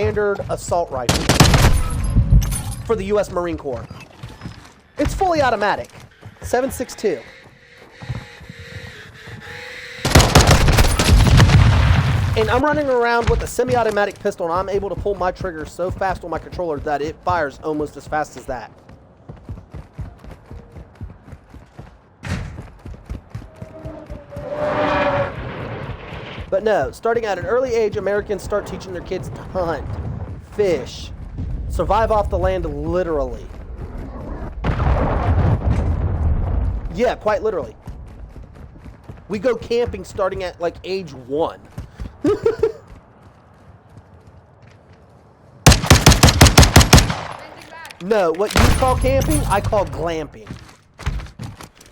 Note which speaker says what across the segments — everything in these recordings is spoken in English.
Speaker 1: standard assault rifle for the U.S. Marine Corps. It's fully automatic, 7.62. And I'm running around with a semi-automatic pistol, and I'm able to pull my trigger so fast on my controller that it fires almost as fast as that. But no, starting at an early age, Americans start teaching their kids to hunt, fish, survive off the land literally. Yeah, quite literally. We go camping starting at like age 1. No, what you call camping, I call glamping.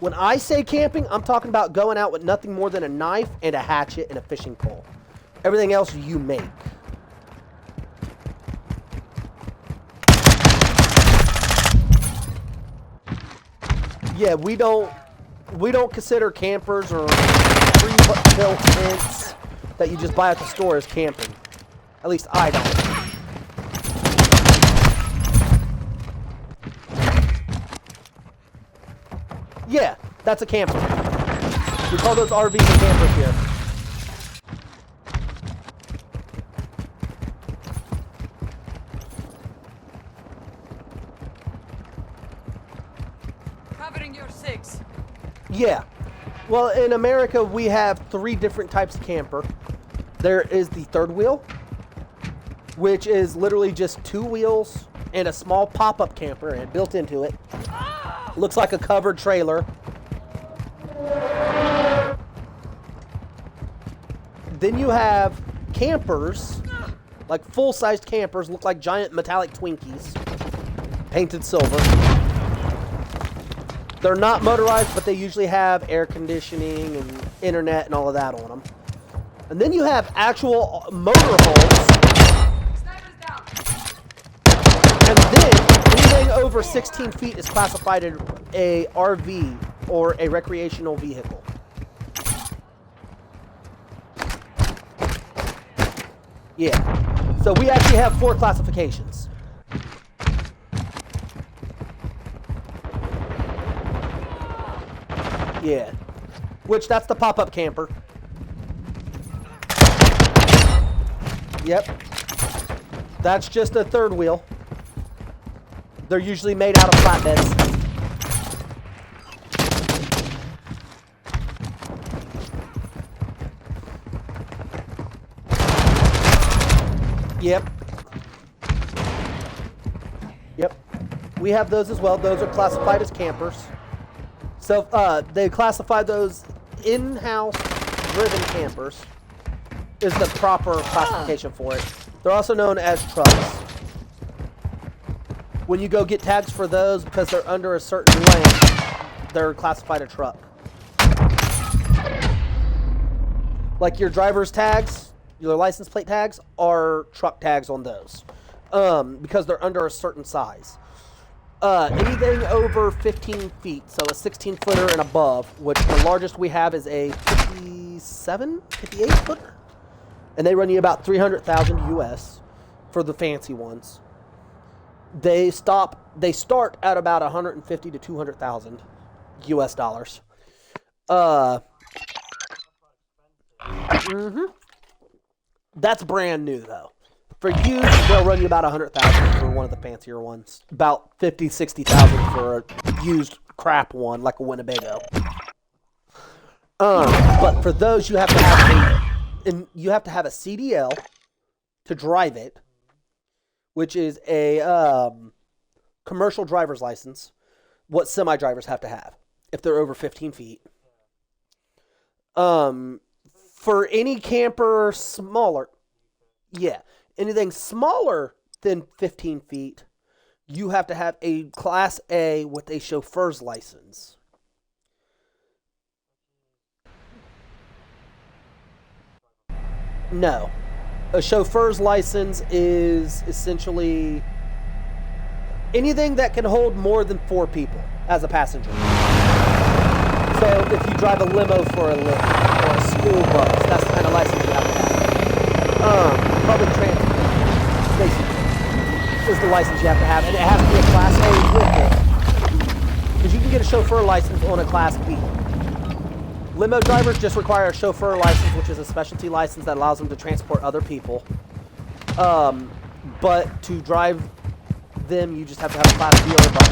Speaker 1: When I say camping, I'm talking about going out with nothing more than a knife and a hatchet and a fishing pole. Everything else you make. Yeah, we don't consider campers or pre-built tents that you just buy at the store as camping. At least I don't. Yeah, that's a camper. We call those RVs and campers here.
Speaker 2: Covering your 6.
Speaker 1: Yeah. Well, in America, we have 3 different types of camper. There is the third wheel, which is literally just 2 wheels and a small pop-up camper and built into it. Looks like a covered trailer. Then you have campers, like full-sized campers, look like giant metallic Twinkies, painted silver. They're not motorized, but they usually have air conditioning and internet and all of that on them. And then you have actual motorhomes. And then anything over 16 feet is classified as a RV or a recreational vehicle. Yeah. So we actually have 4 classifications. Yeah. Which, that's the pop-up camper. Yep. That's just a third wheel. They're usually made out of flatbeds. Yep. Yep. We have those as well. Those are classified as campers. So they classify those in-house driven campers is the proper classification for it. They're also known as trucks. When you go get tags for those, because they're under a certain length, they're classified a truck. Like your driver's tags, your license plate tags, are truck tags on those. Because they're under a certain size. Anything over 15 feet, so a 16-footer and above, which the largest we have is a 58-footer. And they run you about $300,000 US for the fancy ones. They start at about 150 to 200,000 US dollars. That's brand new though. For used, they'll run you about 100,000 for one of the fancier ones. About 50, 60,000 for a used crap one, like a Winnebago. But for those, you have to have a CDL to drive it, which is a commercial driver's license. What semi-drivers have to have if they're over 15 feet. For any camper smaller, yeah. Anything smaller than 15 feet, you have to have a Class A with a chauffeur's license. No. A chauffeur's license is essentially anything that can hold more than 4 people as a passenger. So if you drive a limo for a living, or a school bus, that's the kind of license you have to have. Public transit. is the license you have to have, and it has to be a Class A with it. Because you can get a chauffeur license on a Class B. Limo drivers just require a chauffeur license, which is a specialty license that allows them to transport other people. But to drive them, you just have to have a Class B or above.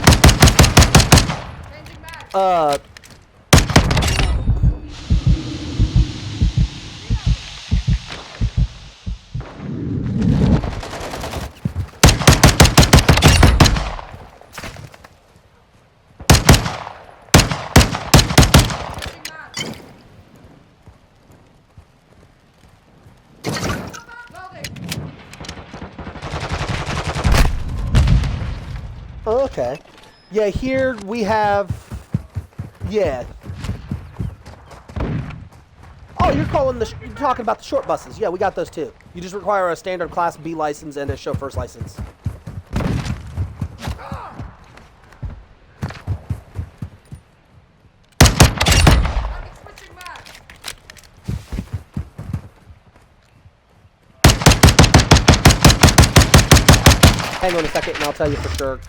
Speaker 1: Okay. Yeah, here we have... Yeah. Oh, you're talking about the short buses. Yeah, we got those too. You just require a standard Class B license and a chauffeur's license. Hang on a second and I'll tell you for sure.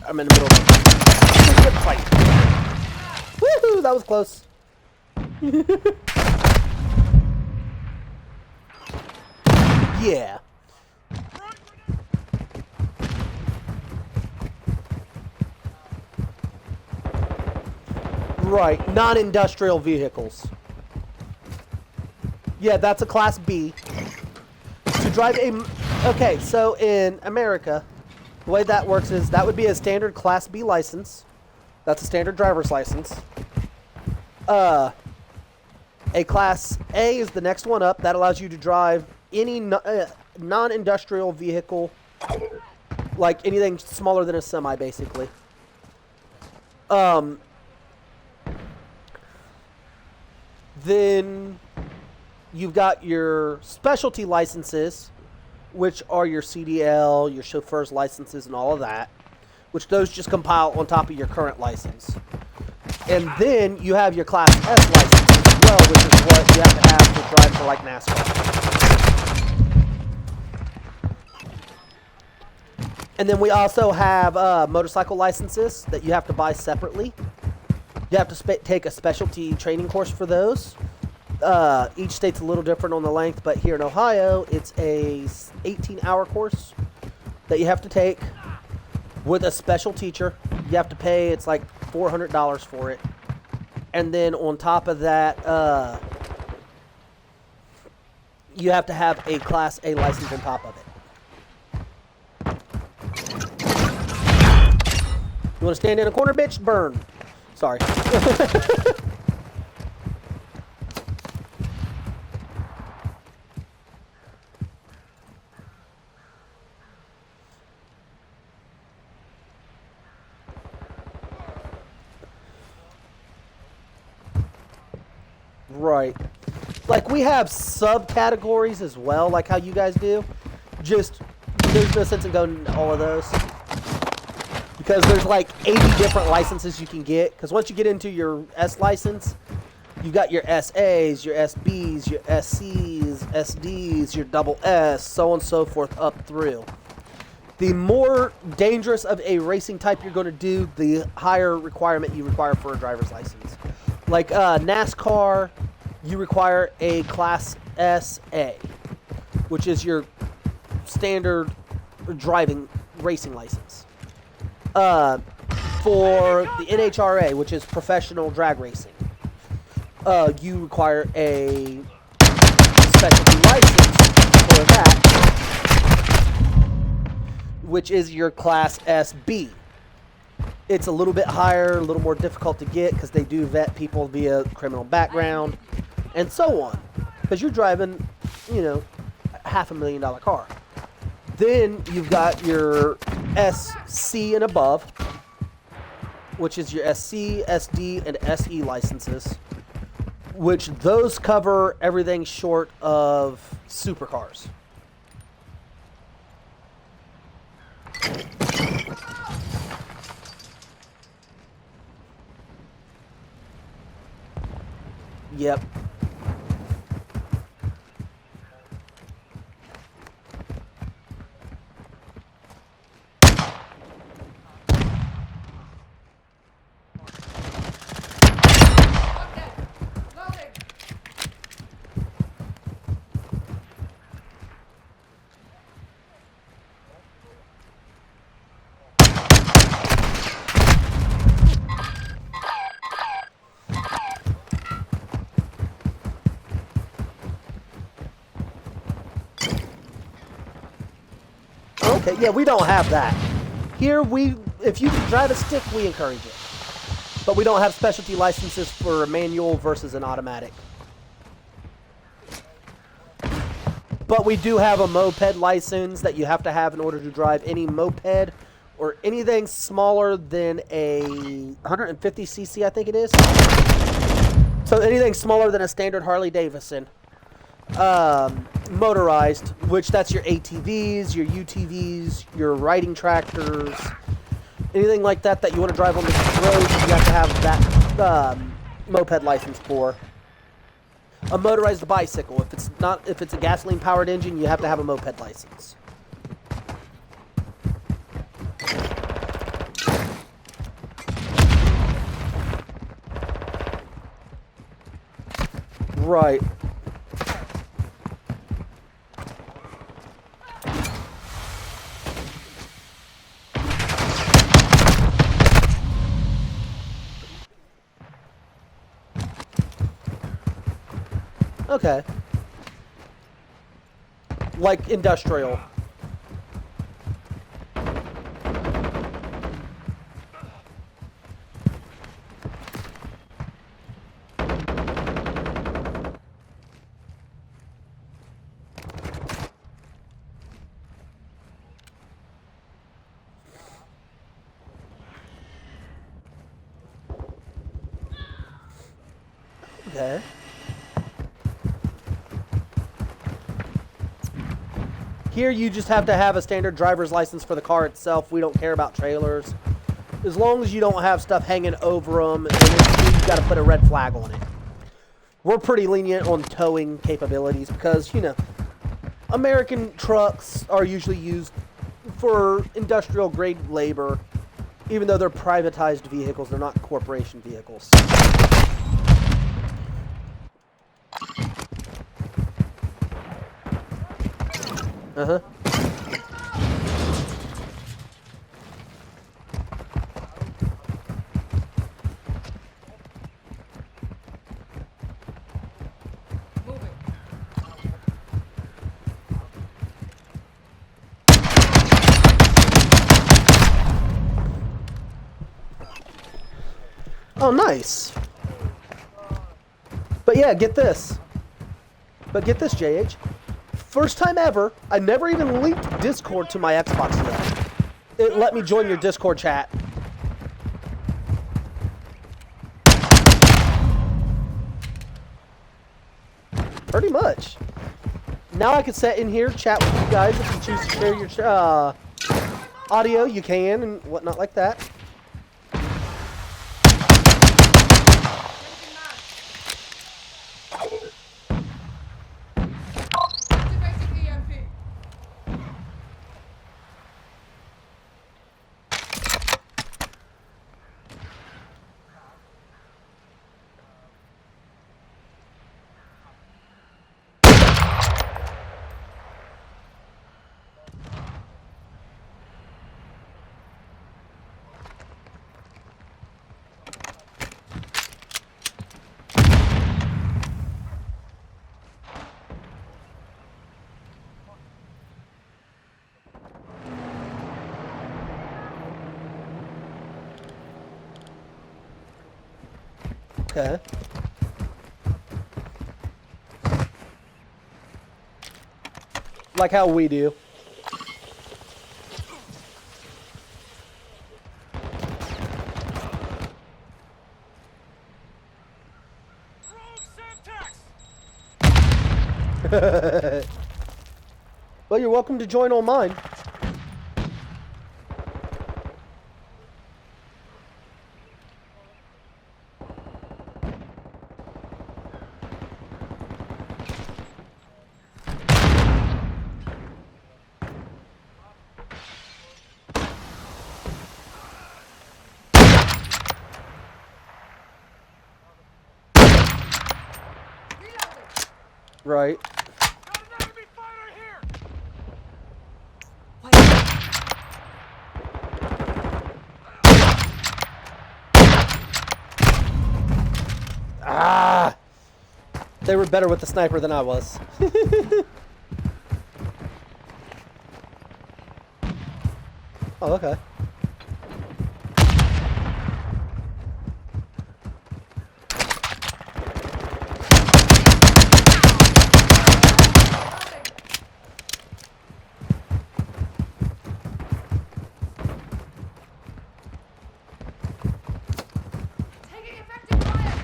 Speaker 1: I'm in the middle of a good fight. Woohoo! That was close. Yeah. Right, non-industrial vehicles. Yeah, that's a Class B. To drive a... Okay, so in America, the way that works is that would be a standard Class B license. That's a standard driver's license. A Class A is the next one up. That allows you to drive any non-industrial vehicle, like anything smaller than a semi, basically. Then you've got your specialty licenses, which are your CDL, your chauffeur's licenses, and all of that, which those just compile on top of your current license. And then you have your Class S license as well, which is what you have to have to drive for like NASCAR. And then we also have motorcycle licenses that you have to buy separately. You have to take a specialty training course for those. Each state's a little different on the length, but here in Ohio, it's a 18-hour course that you have to take with a special teacher. You have to pay, it's like $400 for it. And then on top of that, you have to have a Class A license on top of it. You want to stand in a corner, bitch? Burn. Sorry. Right. Like, we have subcategories as well, like how you guys do. Just, there's no sense in going into all of those. Because there's like 80 different licenses you can get. Because once you get into your S license, you've got your SAs, your SBs, your SCs, SDs, your double S, so on and so forth up through. The more dangerous of a racing type you're going to do, the higher requirement you require for a driver's license. Like NASCAR, you require a Class SA, which is your standard driving racing license. For the NHRA, which is professional drag racing, you require a specialty license for that, which is your Class SB. It's a little bit higher, a little more difficult to get because they do vet people via criminal background and so on. Because you're driving, you know, $500,000 car. Then you've got your SC and above, which is your SC, SD, and SE licenses, which those cover everything short of supercars. Yep. Okay, yeah, we don't have that. Here, if you can drive a stick, we encourage it. But we don't have specialty licenses for a manual versus an automatic. But we do have a moped license that you have to have in order to drive any moped or anything smaller than a 150cc, I think it is. So anything smaller than a standard Harley Davidson. Motorized, which that's your ATVs, your UTVs, your riding tractors, anything like that that you want to drive on the road, you have to have that moped license for. A motorized bicycle, if it's a gasoline powered engine, you have to have a moped license. Right. Okay. Like industrial. Okay. Here you just have to have a standard driver's license for the car itself. We don't care about trailers. As long as you don't have stuff hanging over them, and you've got to put a red flag on it. We're pretty lenient on towing capabilities because, you know, American trucks are usually used for industrial grade labor. Even though they're privatized vehicles, they're not corporation vehicles. Uh-huh. Oh, nice. But yeah, get this. But get this, JH. First time ever, I never even linked Discord to my Xbox yet. It let me join your Discord chat. Pretty much. Now I can sit in here, chat with you guys. If you choose to share your audio, you can, and whatnot like that. Okay. Like how we do. Well, you're welcome to join on mine. Right. Ah! They were better with the sniper than I was. Oh, okay.
Speaker 2: Taking effective fire.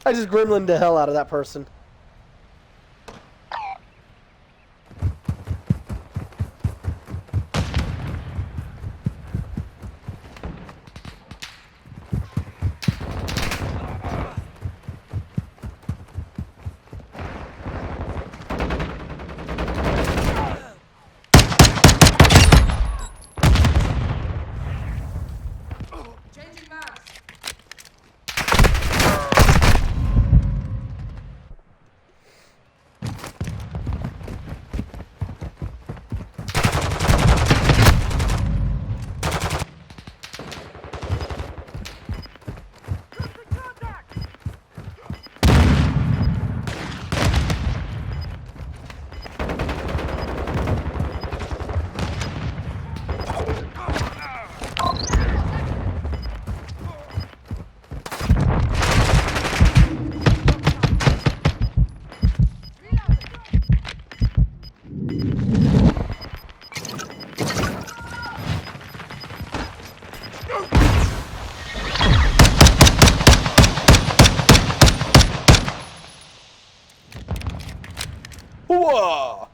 Speaker 1: I just gremlined the hell out of that person.
Speaker 2: Changing mags.
Speaker 1: Whoa!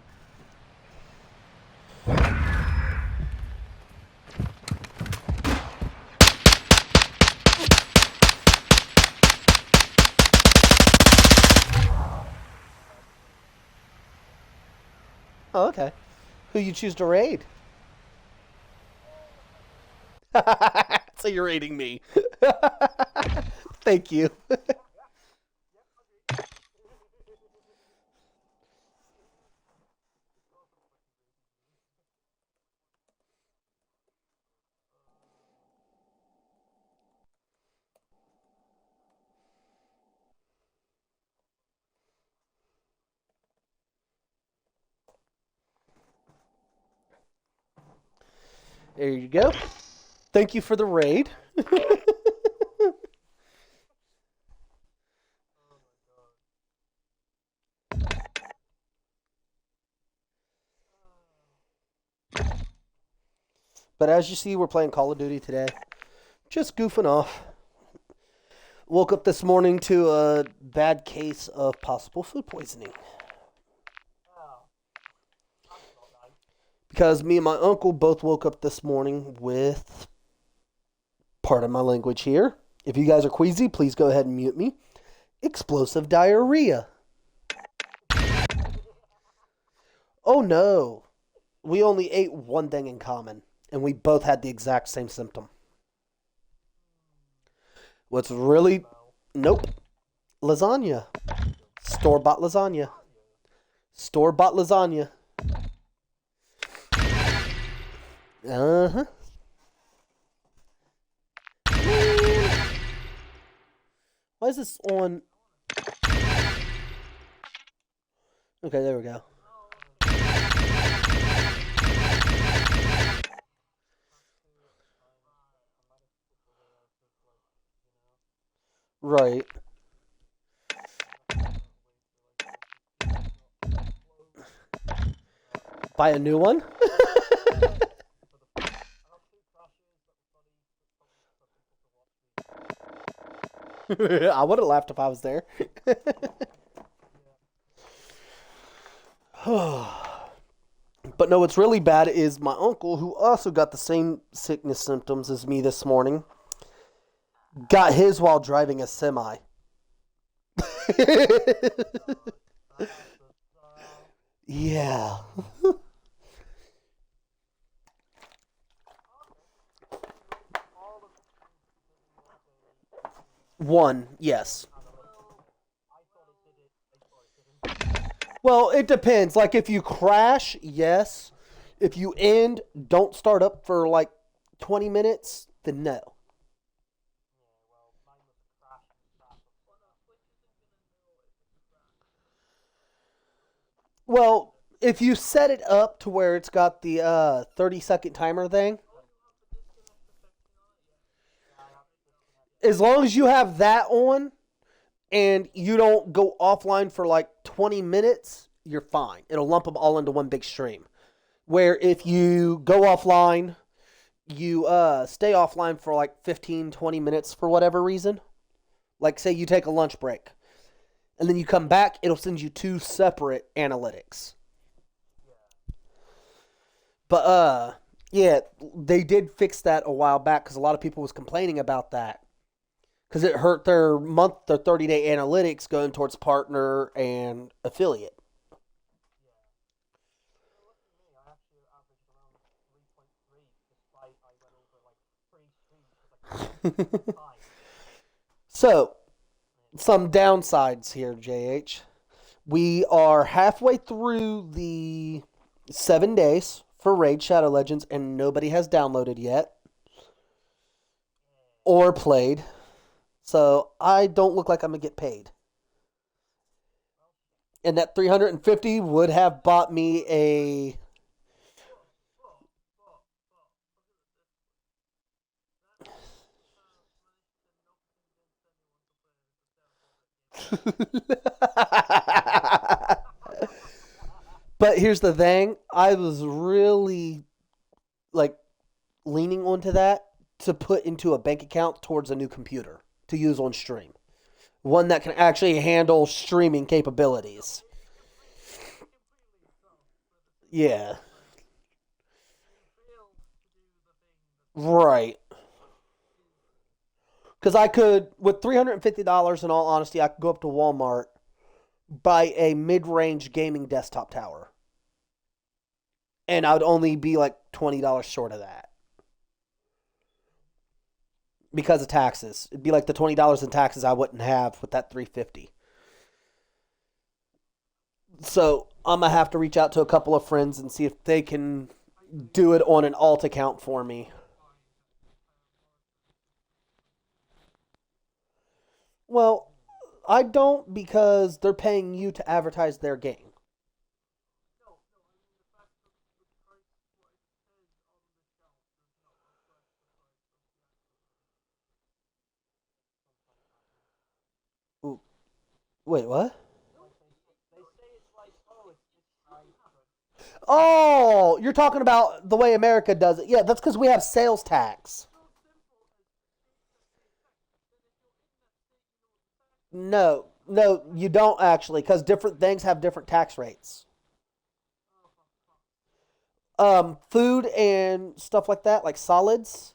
Speaker 1: Oh, okay. Who you choose to raid? So you're raiding me. Thank you. There you go. Thank you for the raid. But as you see, we're playing Call of Duty today. Just goofing off. Woke up this morning to a bad case of possible food poisoning. Because me and my uncle both woke up this morning with, pardon my language here, if you guys are queasy, please go ahead and mute me, explosive diarrhea. Oh no. We only ate one thing in common, and we both had the exact same symptom. What's really... Nope. Lasagna. Store-bought lasagna. Store-bought lasagna. Uh-huh. Why is this on... Okay, there we go. Right. Buy a new one? I would have laughed if I was there. But no, what's really bad is my uncle, who also got the same sickness symptoms as me this morning, got his while driving a semi. Yeah. One, yes. Well, it depends. Like, if you crash, yes. If you end, don't start up for like 20 minutes, then no. Well, if you set it up to where it's got the 30-second timer thing, as long as you have that on and you don't go offline for like 20 minutes, you're fine. It'll lump them all into one big stream. Where if you go offline, you stay offline for like 15, 20 minutes for whatever reason. Like, say you take a lunch break and then you come back, it'll send you two separate analytics. But yeah, they did fix that a while back because a lot of people was complaining about that because it hurt their 30-day analytics going towards partner and affiliate. So, some downsides here, JH. We are halfway through the 7 days for Raid Shadow Legends, and nobody has downloaded yet or played. So I don't look like I'm gonna get paid. And that 350 would have bought me a. But here's the thing: I was really like leaning onto that to put into a bank account towards a new computer to use on stream. One that can actually handle streaming capabilities. Yeah. Right. Because I could, with $350, in all honesty, I could go up to Walmart, buy a mid range gaming desktop tower. And I would only be like $20 short of that because of taxes. It'd be like the $20 in taxes I wouldn't have with that 350. So I'm gonna have to reach out to a couple of friends and see if they can do it on an alt account for me. Well, I don't because they're paying you to advertise their game. Ooh, wait, what? Oh, you're talking about the way America does it. Yeah, that's because we have sales tax. No, no, you don't actually, because different things have different tax rates. Food and stuff like that, like solids,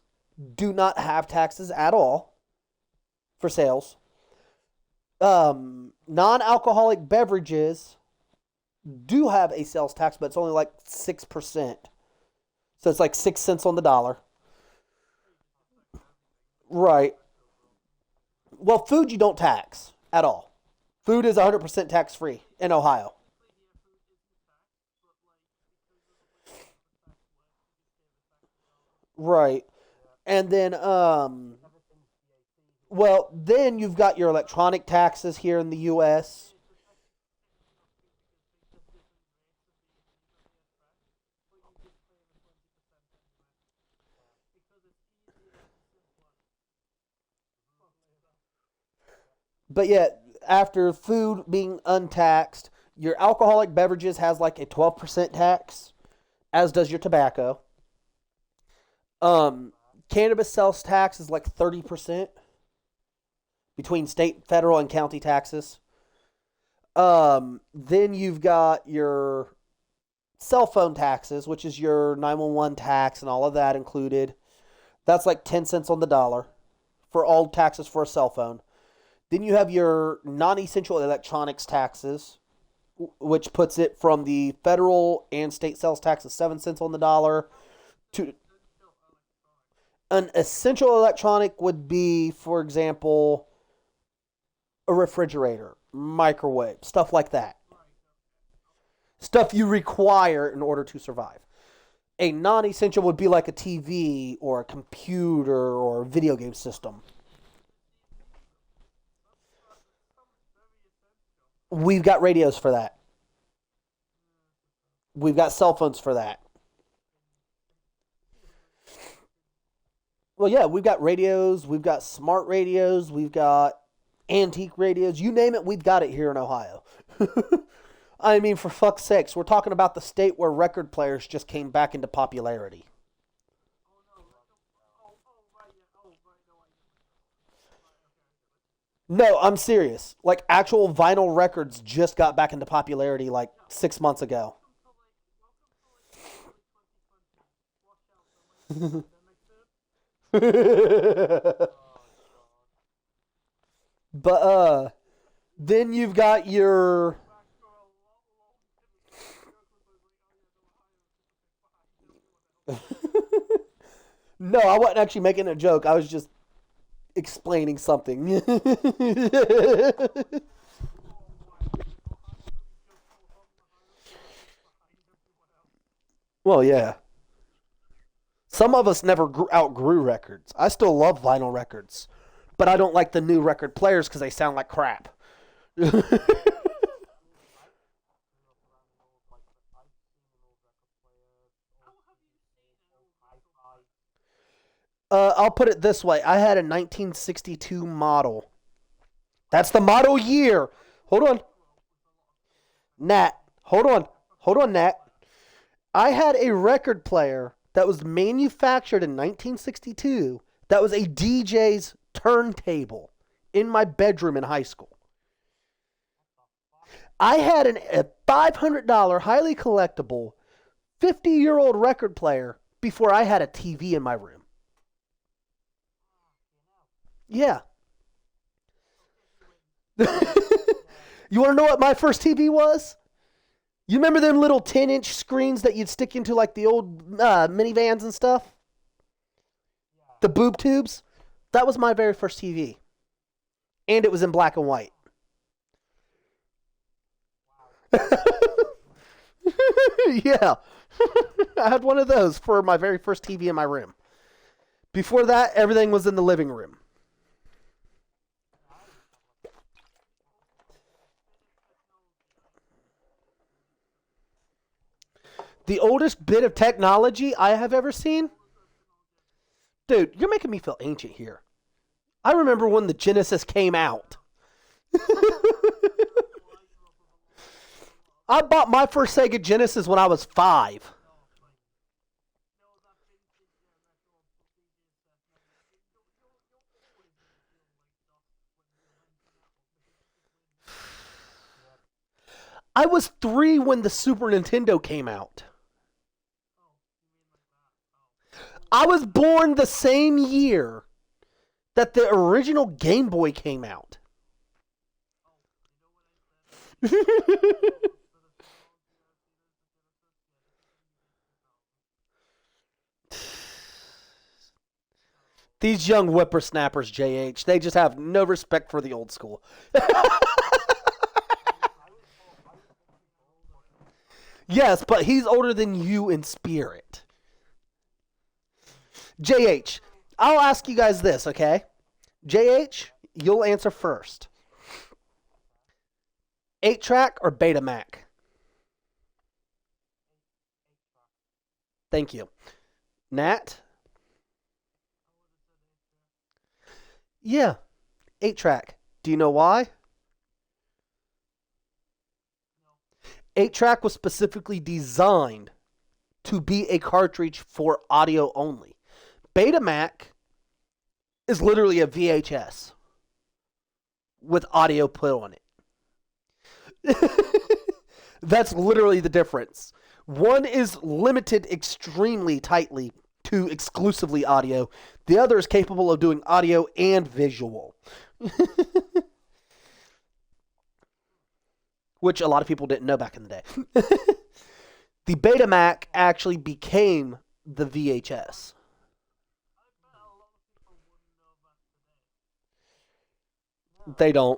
Speaker 1: do not have taxes at all for sales. Non-alcoholic beverages do have a sales tax, but it's only like 6%. So it's like 6 cents on the dollar. Right. Well, food you don't tax at all. Food is 100% tax free in Ohio. Right. And then well, then you've got your electronic taxes here in the US. But yet after food being untaxed, your alcoholic beverages has like a 12% tax, as does your tobacco. Um Cannabis sales tax is like 30% between state, federal, and county taxes. Then you've got your cell phone taxes, which is your 911 tax and all of that included. That's like 10 cents on the dollar for all taxes for a cell phone. Then you have your non essential electronics taxes, which puts it from the federal and state sales tax of 7 cents on the dollar to an essential electronic would be, for example, a refrigerator, microwave, stuff like that. Stuff you require in order to survive. A non essential would be like a TV or a computer or a video game system. We've got radios for that. We've got cell phones for that. Well, yeah, we've got radios, we've got smart radios, we've got antique radios. You name it, we've got it here in Ohio. I mean, for fuck's sakes, we're talking about the state where record players just came back into popularity. No, I'm serious. Like, actual vinyl records just got back into popularity like 6 months ago. But then you've got your no, I wasn't actually making a joke. I was just explaining something. Well, yeah. Some of us never outgrew records. I still love vinyl records, but I don't like the new record players because they sound like crap. I'll put it this way: I had a 1962 model. That's the model year. Hold on, Nat. Hold on, Nat. I had a record player that was manufactured in 1962. That was a DJ's turntable in my bedroom in high school. I had a $500 highly collectible 50-year-old record player before I had a TV in my room. Yeah. You want to know what my first TV was? You remember them little 10-inch screens that you'd stick into like the old minivans and stuff? The boob tubes? That was my very first TV. And it was in black and white. Yeah. I had one of those for my very first TV in my room. Before that, everything was in the living room. The oldest bit of technology I have ever seen? Dude, you're making me feel ancient here. I remember when the Genesis came out. I bought my first Sega Genesis when I was 5. I was 3 when the Super Nintendo came out. I was born the same year that the original Game Boy came out. These young whippersnappers, JH, they just have no respect for the old school. Yes, but he's older than you in spirit. JH, I'll ask you guys this, okay? JH, you'll answer first. 8-track or Betamac? Thank you. Nat? Yeah, 8-track. Do you know why? 8-track was specifically designed to be a cartridge for audio only. Betamac is literally a VHS with audio put on it. That's literally the difference. One is limited extremely tightly to exclusively audio. The other is capable of doing audio and visual. Which a lot of people didn't know back in the day. The Betamac actually became the VHS. They don't.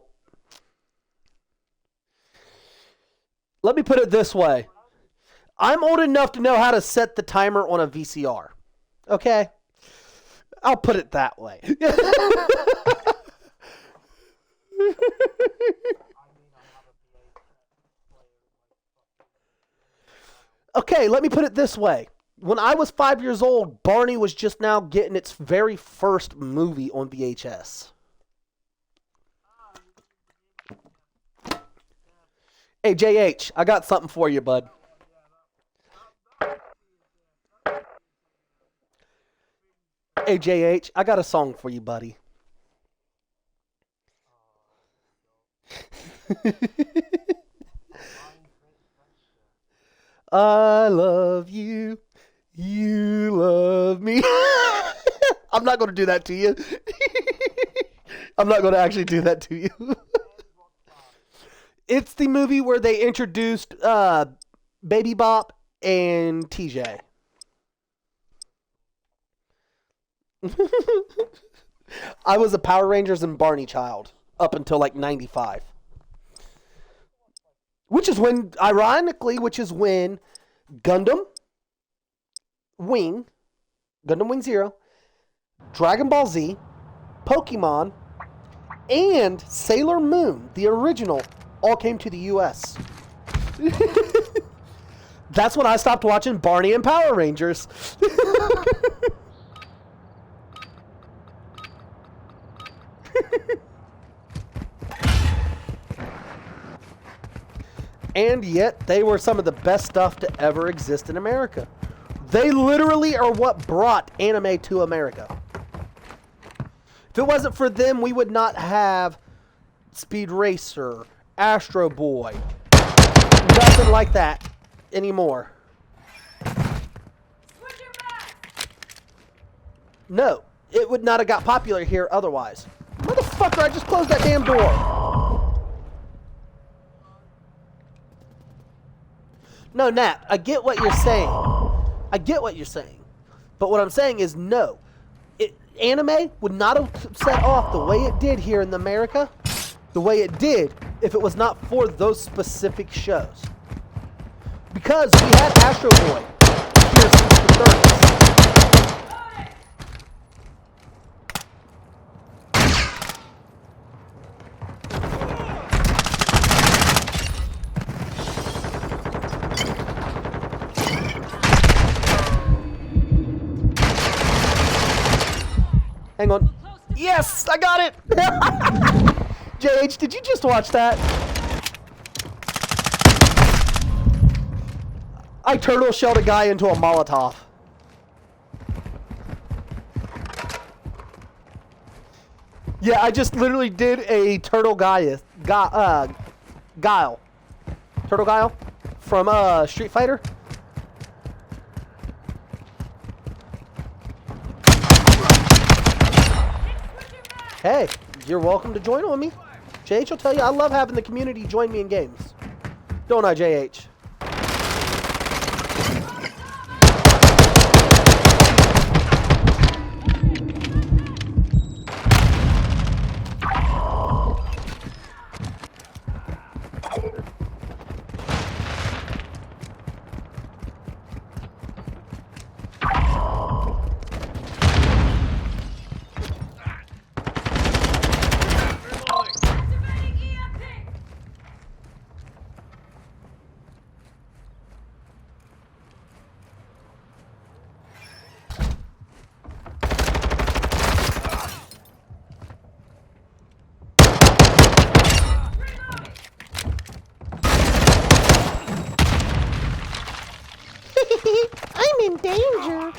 Speaker 1: Let me put it this way. I'm old enough to know how to set the timer on a VCR. Okay? I'll put it that way. Okay, let me put it this way. When I was 5 years old, Barney was just now getting its very first movie on VHS. Hey, JH, I got something for you, bud. Hey, JH, I got a song for you, buddy. I love you. You love me. I'm not going to do that to you. I'm not going to actually do that to you. It's the movie where they introduced Baby Bop and TJ. I was a Power Rangers and Barney child up until like 95. Which is when, ironically, Gundam Wing Zero, Dragon Ball Z, Pokemon, and Sailor Moon, the original, all came to the U.S. That's when I stopped watching Barney and Power Rangers. And yet, they were some of the best stuff to ever exist in America. They literally are what brought anime to America. If it wasn't for them, we would not have Speed Racer, Astro Boy, nothing like that anymore. No, it would not have got popular here otherwise. Motherfucker, I just closed that damn door. No, Nat, I get what you're saying. I get what you're saying. But what I'm saying is no. Anime would not have set off the way it did here in America, the way it did, if it was not for those specific shows. Because we had Astro Boy here since the 30s. Hang on. Yes, I got it! JH, did you just watch that? I turtle shelled a guy into a Molotov. Yeah, I just literally did a turtle Guile. Turtle Guile from Street Fighter. Hey, you're welcome to join on me. JH will tell you I love having the community join me in games. Don't I, JH? I'm in danger.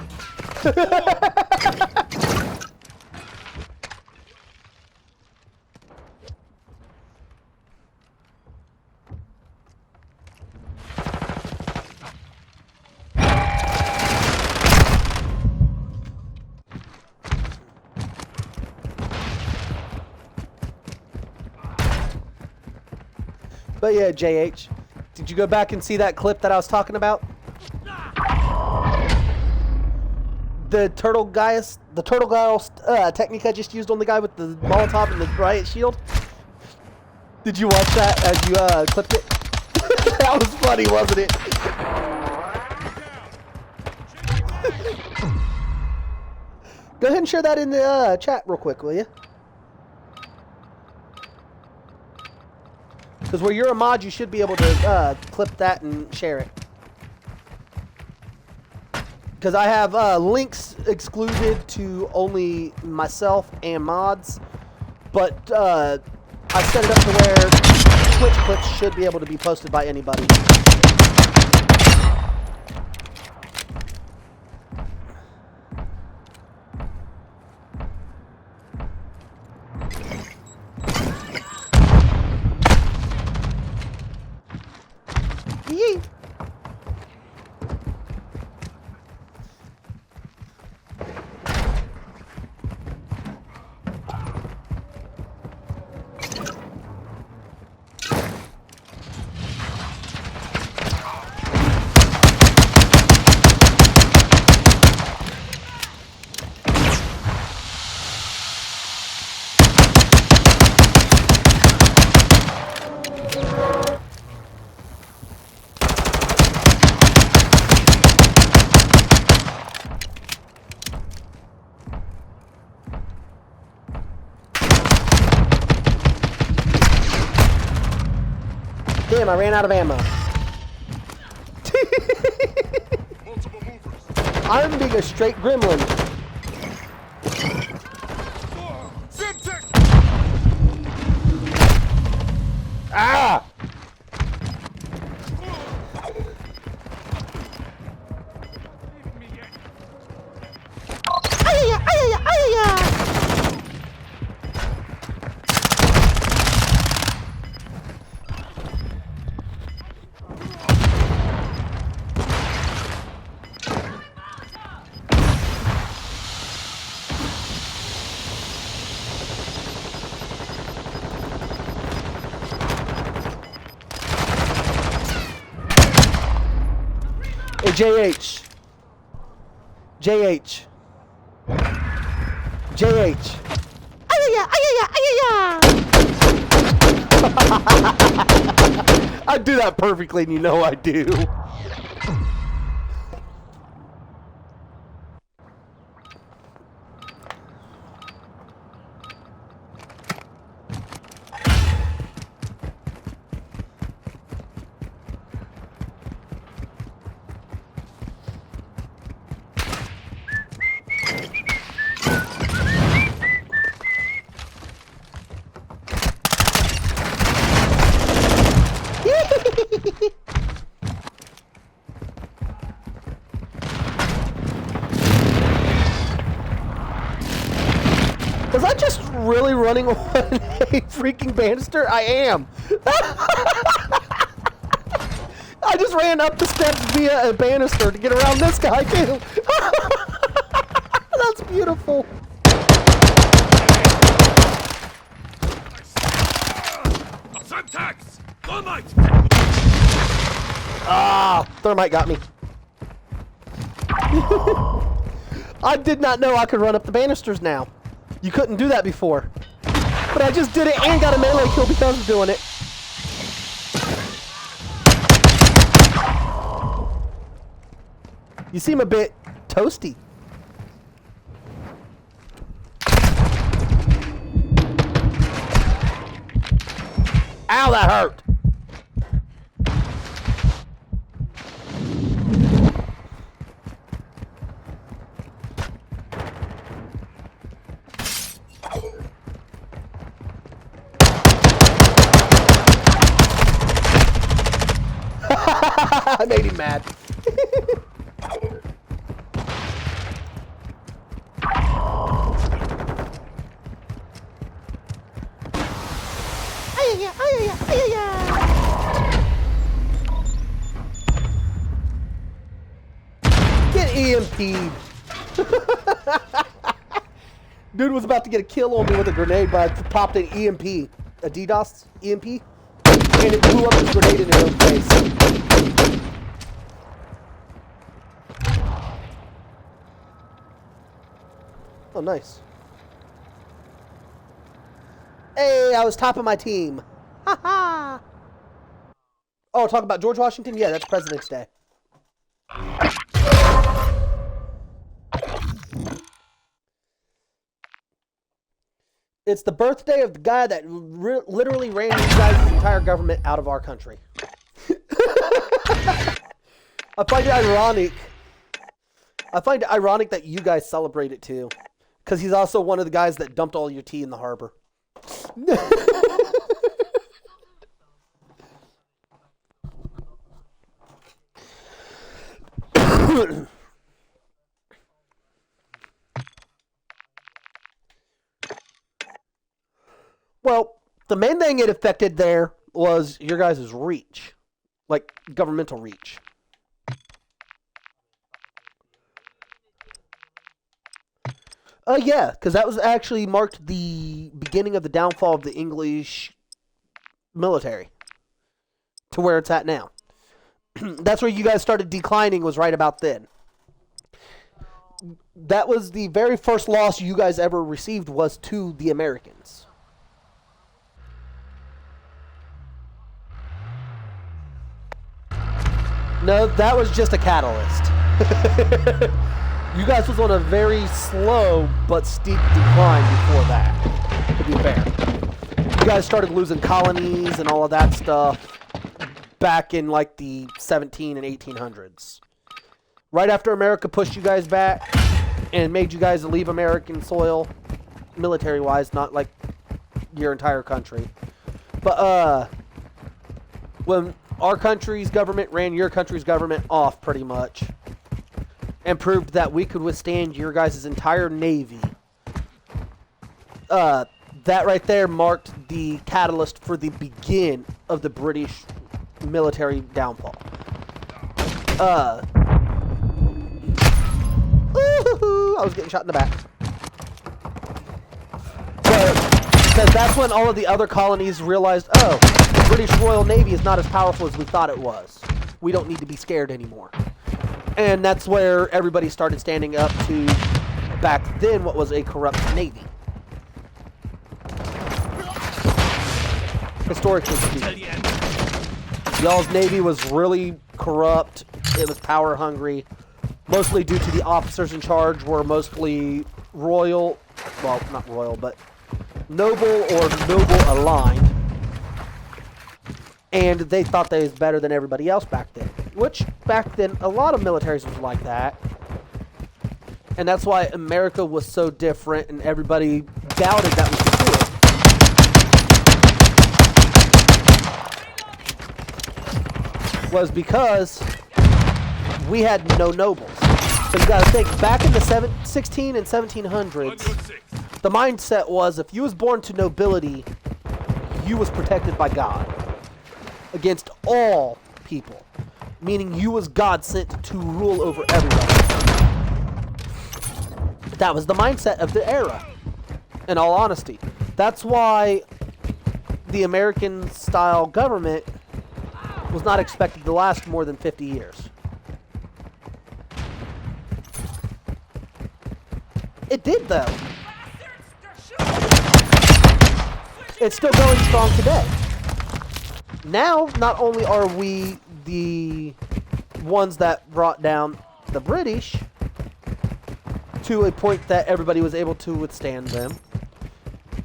Speaker 1: But yeah, JH, did you go back and see that clip that I was talking about? The turtle guile technique I just used on the guy with the Molotov and the riot shield. Did you watch that as you clipped it? That was funny, wasn't it? Go ahead and share that in the chat real quick, will you? Because where you're a mod, you should be able to clip that and share it. Because I have links excluded to only myself and mods, but I set it up to where Twitch clips should be able to be posted by anybody. Yee. Damn, I ran out of ammo. I'm being a straight gremlin. Ah! Hey, JH. JH. JH. I do that perfectly, and you know I do. Was I just really running on a freaking banister? I am. I just ran up the steps via a banister to get around this guy too. That's beautiful. Ah, thermite got me. I did not know I could run up the banisters now. You couldn't do that before. But I just did it and got a melee kill because of doing it. You seem a bit toasty. Ow, that hurt. I made him mad. Get EMP'd. Dude was about to get a kill on me with a grenade, but I popped an EMP. A DDoS EMP. And it blew up his grenade in his own face. Oh, nice. Hey, I was top of my team. Ha ha! Oh, talk about George Washington? Yeah, that's President's Day. It's the birthday of the guy that literally ran you guys' entire government out of our country. I find it ironic I find it ironic that you guys celebrate it too. Because he's also one of the guys that dumped all your tea in the harbor. Well, the main thing it affected there was your guys' reach. Like, governmental reach. Yeah, because that was actually marked the beginning of the downfall of the English military to where it's at now. That's where you guys started declining, was right about then. That was the very first loss you guys ever received, was to the Americans. No, that was just a catalyst. You guys was on a very slow but steep decline before that, to be fair. You guys started losing colonies and all of that stuff back in like the 17 and 1800s. Right after America pushed you guys back and made you guys leave American soil, military-wise, not like your entire country. But when our country's government ran your country's government off pretty much and proved that we could withstand your guys' entire navy, that right there marked the catalyst for the begin of the British military downfall. I was getting shot in the back. Because that's when all of the other colonies realized, oh, the British Royal Navy is not as powerful as we thought it was. We don't need to be scared anymore. And that's where everybody started standing up to, back then, what was a corrupt navy. Historically speaking. Y'all's navy was really corrupt. It was power hungry. Mostly due to the officers in charge were mostly royal, well, not royal, but noble or noble aligned. And they thought they was better than everybody else back then. Which, back then, a lot of militaries was like that. And that's why America was so different and everybody doubted that we could do it. Was because we had no nobles. So you gotta think, back in the 16 and 1700s, the mindset was if you was born to nobility, you was protected by God against all people, meaning you was God sent to rule over everybody. That was the mindset of the era, in all honesty. That's why the American-style government was not expected to last more than 50 years. It did, though. It's still going strong today. Now, not only are we the ones that brought down the British to a point that everybody was able to withstand them,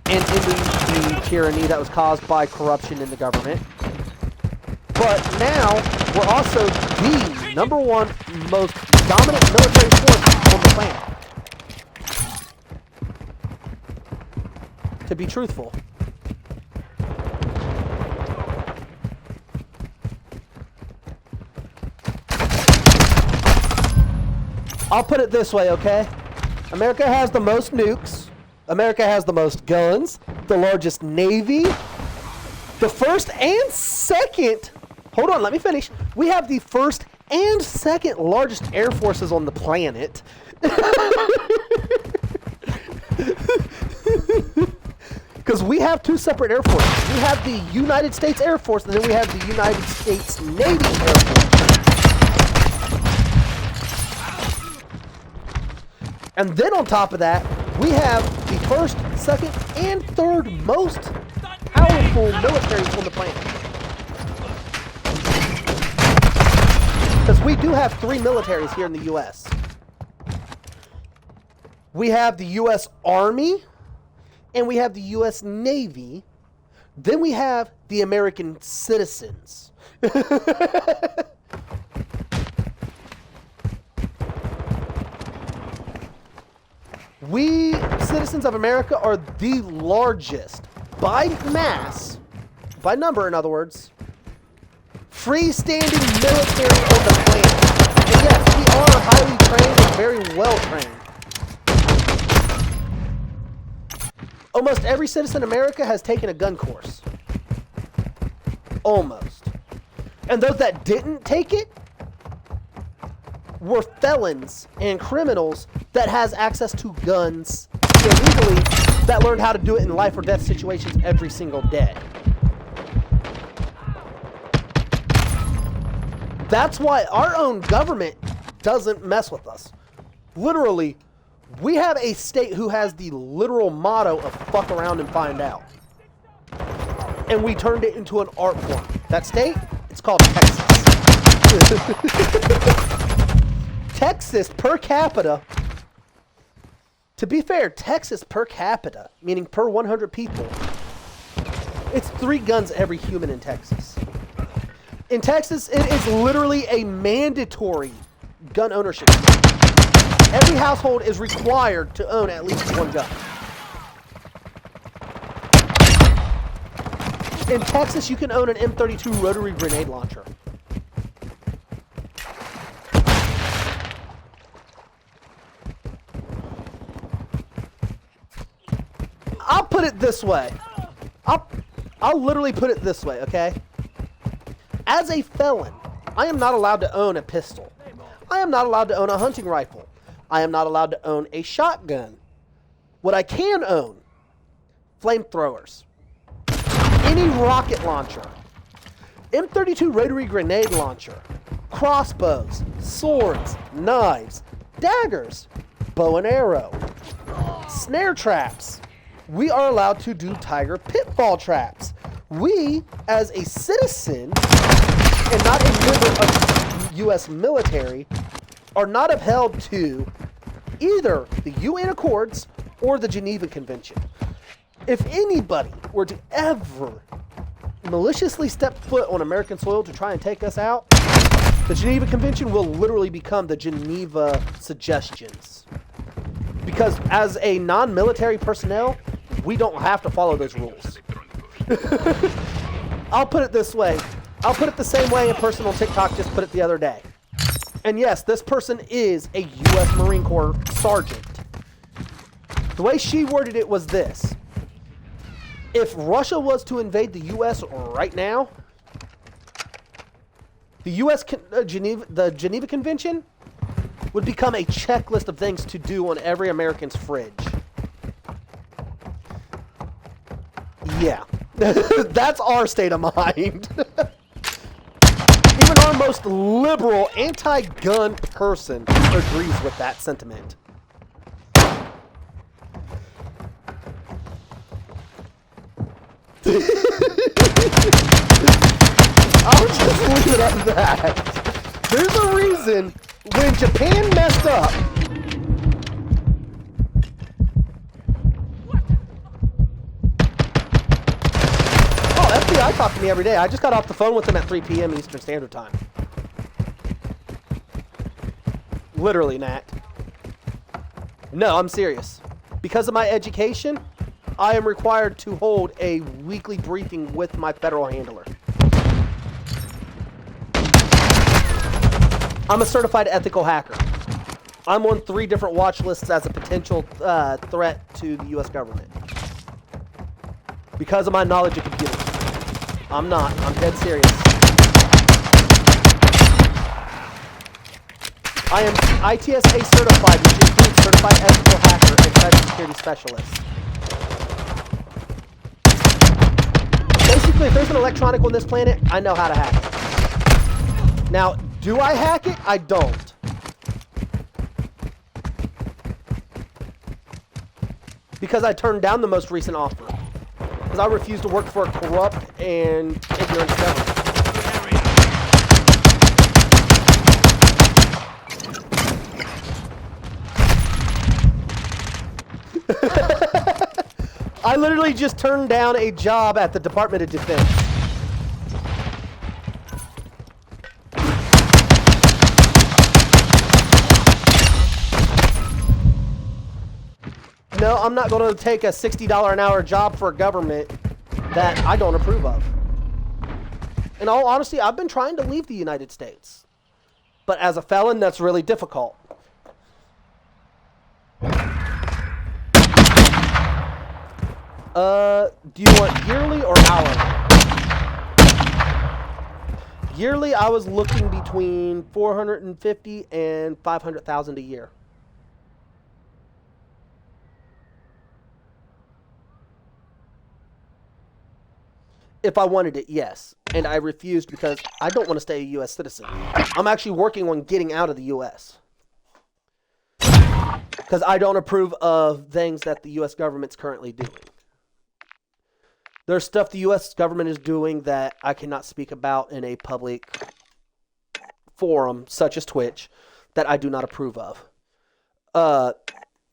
Speaker 1: and ending the tyranny that was caused by corruption in the government, but now we're also the number one most dominant military force on the planet. To be truthful. I'll put it this way, okay? America has the most nukes. America has the most guns. The largest navy. The first and second... Hold on, let me finish. We have the first and second largest air forces on the planet. Because we have two separate air forces. We have the United States Air Force, and then we have the United States Navy Air Force. And then on top of that, we have the first, second, and third most powerful militaries on the planet. Because we do have three militaries here in the U.S. We have the U.S. Army, and we have the U.S. Navy. Then we have the American citizens. We, citizens of America, are the largest, by mass, by number in other words, freestanding military on the planet. And yes, we are highly trained and very well trained. Almost every citizen in America has taken a gun course. Almost. And those that didn't take it were felons and criminals that has access to guns illegally that learned how to do it in life or death situations every single day. That's why our own government doesn't mess with us. Literally, we have a state who has the literal motto of fuck around and find out. And we turned it into an art form. That state, it's called Texas. Texas per capita, to be fair, Texas per capita, meaning per 100 people, it's 3 guns every human in Texas. In Texas, it is literally a mandatory gun ownership. Every household is required to own at least 1 gun. In Texas, you can own an M32 rotary grenade launcher. I'll put it this way. I'll literally put it this way, okay? As a felon, I am not allowed to own a pistol. I am not allowed to own a hunting rifle. I am not allowed to own a shotgun. What I can own, flamethrowers, any rocket launcher, M32 rotary grenade launcher, crossbows, swords, knives, daggers, bow and arrow, snare traps. We are allowed to do tiger pitfall traps. We, as a citizen and not a member of the U.S. military, are not upheld to either the UN Accords or the Geneva Convention. If anybody were to ever maliciously step foot on American soil to try and take us out, the Geneva Convention will literally become the Geneva Suggestions. Because as a non-military personnel, we don't have to follow those rules. I'll put it this way. I'll put it the same way a person on TikTok just put it the other day. And yes, this person is a U.S. Marine Corps sergeant. The way she worded it was this. If Russia was to invade the U.S. right now, the the Geneva Convention would become a checklist of things to do on every American's fridge. Yeah. That's our state of mind. Even our most liberal, anti-gun person agrees with that sentiment. I'll just leave it at that. There's a reason when Japan messed up. Oh, FBI talked to me every day. I just got off the phone with them at 3 p.m. Eastern Standard Time. Literally, Nat. No, I'm serious. Because of my education, I am required to hold a weekly briefing with my federal handler. I'm a certified ethical hacker. I'm on 3 different watch lists as a potential threat to the U.S. government. Because of my knowledge of computers. I'm not. I'm dead serious. I am ITSA certified, which includes certified ethical hacker and cybersecurity specialist. Basically, if there's an electronic on this planet, I know how to hack it. Now, do I hack it? I don't. Because I turned down the most recent offer. Because I refuse to work for a corrupt and ignorant government. I literally just turned down a job at the Department of Defense. No, I'm not going to take a $60 an hour job for a government that I don't approve of. In all honesty, I've been trying to leave the United States. But as a felon, that's really difficult. Do you want yearly or hourly? Yearly, I was looking between $450,000 and $500,000 a year. If I wanted it, yes. And I refused because I don't want to stay a U.S. citizen. I'm actually working on getting out of the U.S. because I don't approve of things that the U.S. government's currently doing. There's stuff the U.S. government is doing that I cannot speak about in a public forum, such as Twitch, that I do not approve of.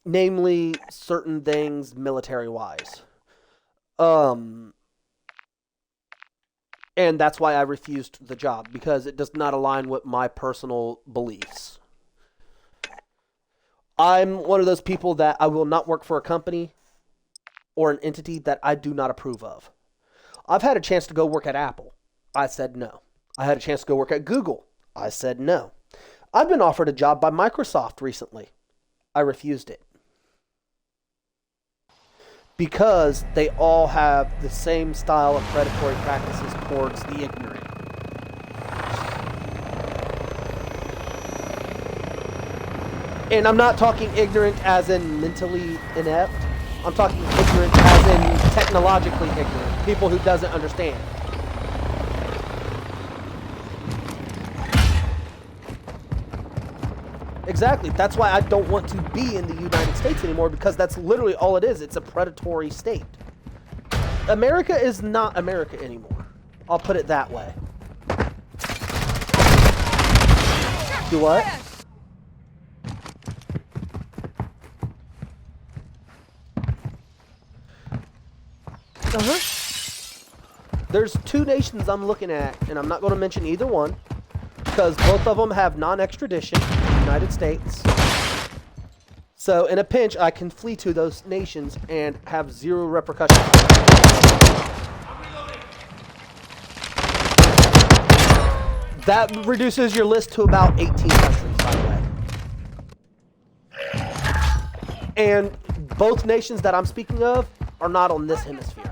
Speaker 1: Namely, certain things military-wise. And that's why I refused the job, because it does not align with my personal beliefs. I'm one of those people that I will not work for a company or an entity that I do not approve of. I've had a chance to go work at Apple. I said no. I had a chance to go work at Google. I said no. I've been offered a job by Microsoft recently. I refused it. Because they all have the same style of predatory practices towards the ignorant. And I'm not talking ignorant as in mentally inept. I'm talking ignorant as in technologically ignorant. People who doesn't understand. Exactly. That's why I don't want to be in the United States anymore, because that's literally all it is. It's a predatory state. America is not America anymore. I'll put it that way. Do what? There's two nations I'm looking at, and I'm not going to mention either one, because both of them have non-extradition in the United States. So in a pinch, I can flee to those nations and have zero repercussions. That reduces your list to about 18 countries, by the way. And both nations that I'm speaking of are not on this hemisphere.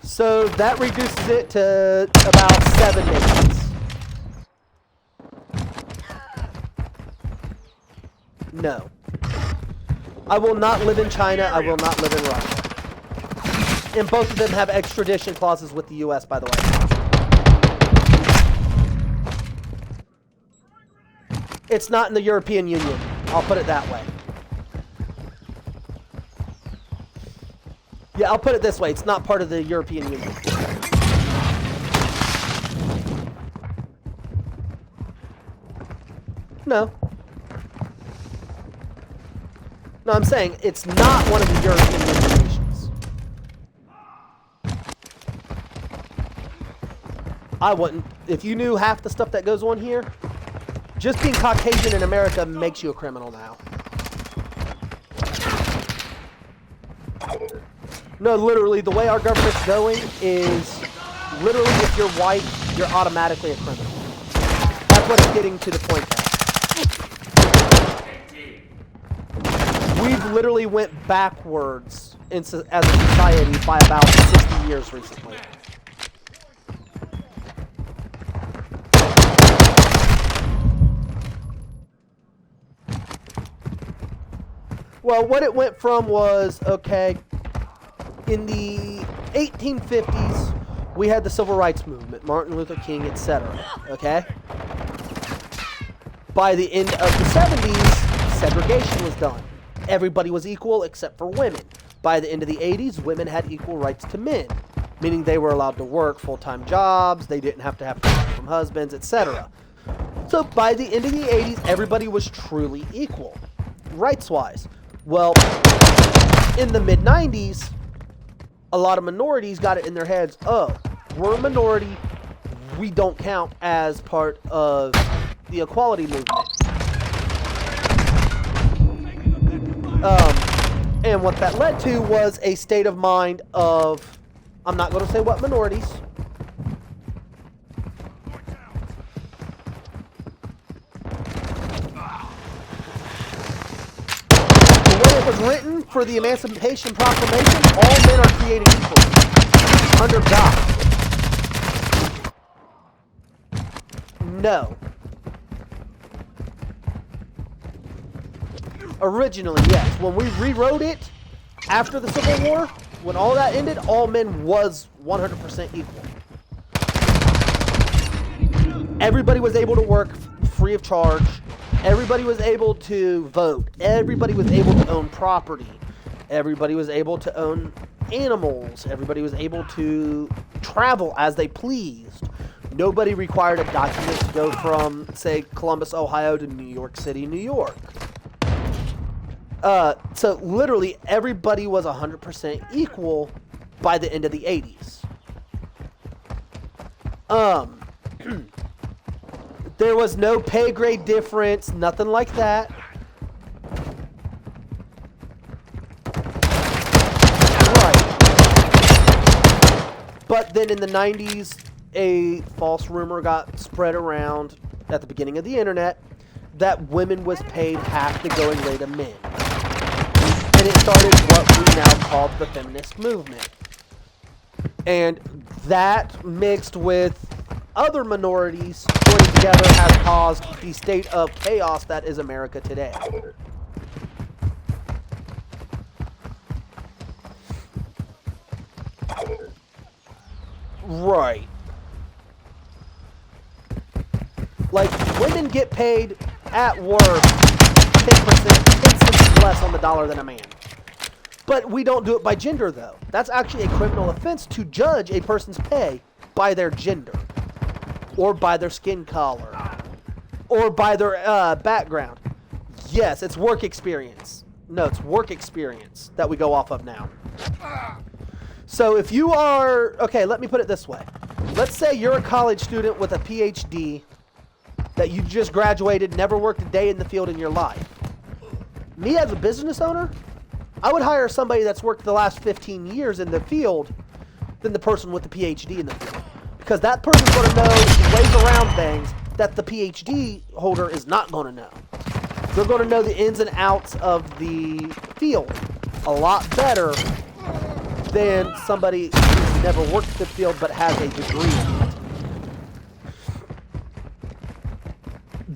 Speaker 1: So that reduces it to about 7 nations. No. I will not live in China. I will not live in Russia. And both of them have extradition clauses with the U.S., by the way. It's not in the European Union. I'll put it that way. Yeah, I'll put it this way. It's not part of the European Union. No. No, I'm saying it's not one of the European Union nations. I wouldn't. If you knew half the stuff that goes on here, just being Caucasian in America makes you a criminal now. No, literally, the way our government's going is literally if you're white, you're automatically a criminal. That's what it's getting to the point at. We've literally went backwards as a society by about 60 years recently. Well, what it went from was, okay, in the 1850s, we had the Civil Rights Movement, Martin Luther King, etc. Okay? By the end of the 70s, segregation was done. Everybody was equal except for women. By the end of the 80s, women had equal rights to men, meaning they were allowed to work full-time jobs, they didn't have to have help from husbands, etc. So by the end of the 80s, everybody was truly equal, rights-wise. Well, in the mid-90s, a lot of minorities got it in their heads, oh, we're a minority, we don't count as part of the equality movement. And what that led to was a state of mind of, I'm not going to say what minorities. The way it was written for the Emancipation Proclamation, all men are created equal under God. No. Originally, yes. When we rewrote it after the Civil War, when all that ended, all men was 100% equal. Everybody was able to work free of charge. Everybody was able to vote. Everybody was able to own property. Everybody was able to own animals. Everybody was able to travel as they pleased. Nobody required a document to go from, say, Columbus, Ohio to New York City, New York. So literally everybody was 100% equal by the end of the 80s. There was no pay grade difference, nothing like that. Right. But then in the 90s, a false rumor got spread around at the beginning of the internet that women was paid half the going rate of men. And it started what we now call the feminist movement. And that mixed with other minorities joining together has caused the state of chaos that is America today. Right. Like, women get paid at work 10%, 10 cents less on the dollar than a man. But we don't do it by gender, though. That's actually a criminal offense to judge a person's pay by their gender, or by their skin color, or by their background. Yes, it's work experience. No, it's work experience that we go off of now. So if you are, okay, let me put it this way. Let's say you're a college student with a PhD that you just graduated, never worked a day in the field in your life. Me as a business owner, I would hire somebody that's worked the last 15 years in the field than the person with the PhD in the field. Because that person's going to know ways around things that the PhD holder is not going to know. They're going to know the ins and outs of the field a lot better than somebody who's never worked the field but has a degree in it.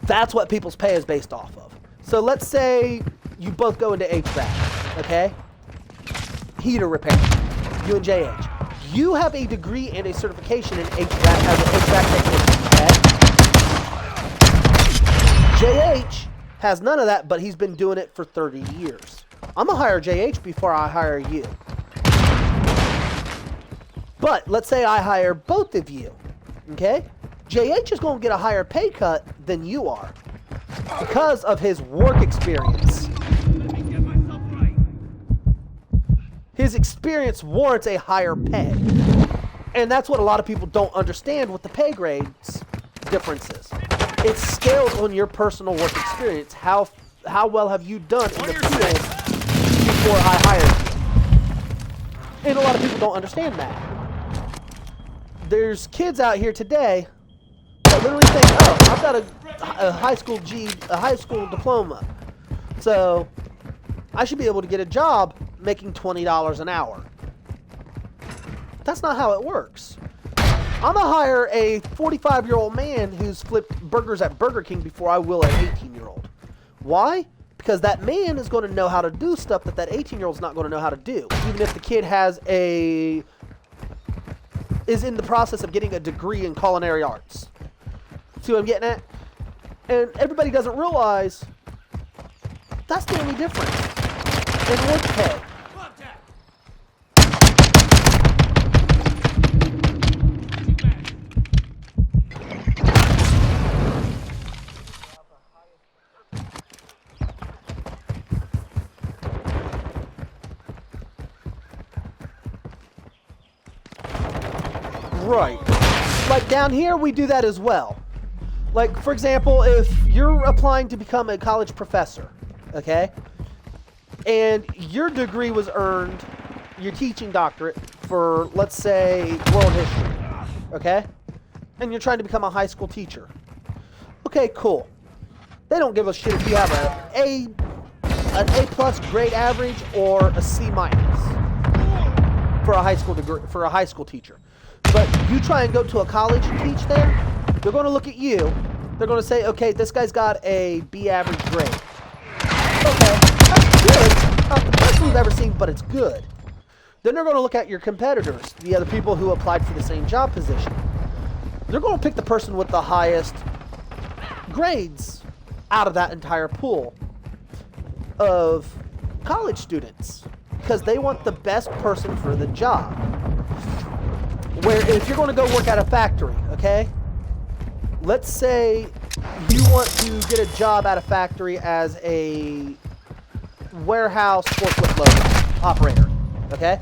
Speaker 1: That's what people's pay is based off of. So let's say you both go into HVAC, okay? Heater repair, you and JH. You have a degree and a certification in HVAC as an HVAC technician, okay? JH has none of that, but he's been doing it for 30 years. I'm going to hire JH before I hire you. But let's say I hire both of you, okay? JH is going to get a higher pay cut than you are because of his work experience. His experience warrants a higher pay. And that's what a lot of people don't understand with the pay grades differences. It scales on your personal work experience. How well have you done in the field before I hired you? And a lot of people don't understand that. There's kids out here today that literally think, oh, I've got a high school diploma, so I should be able to get a job making $20 an hour. That's not how it works. I'm going to hire a 45-year-old man who's flipped burgers at Burger King before I will an 18-year-old. Why? Because that man is going to know how to do stuff that 18-year-old's not going to know how to do. Even if the kid is in the process of getting a degree in culinary arts. See what I'm getting at? And everybody doesn't realize that's the only difference in work pay. Right. Like down here, we do that as well. Like, for example, if you're applying to become a college professor, okay, and your degree was earned, your teaching doctorate for, let's say, world history, okay, and you're trying to become a high school teacher. Okay, cool. They don't give a shit if you have an A plus grade average or a C minus for a high school degree, for a high school teacher. But you try and go to a college and teach there, they're going to look at you. They're going to say, okay, this guy's got a B average grade. Okay, that's good. Not the best we've ever seen, but it's good. Then they're going to look at your competitors, the other people who applied for the same job position. They're going to pick the person with the highest grades out of that entire pool of college students because they want the best person for the job. Where if you're going to go work at a factory, okay, let's say you want to get a job at a factory as a warehouse forklift loader operator, okay?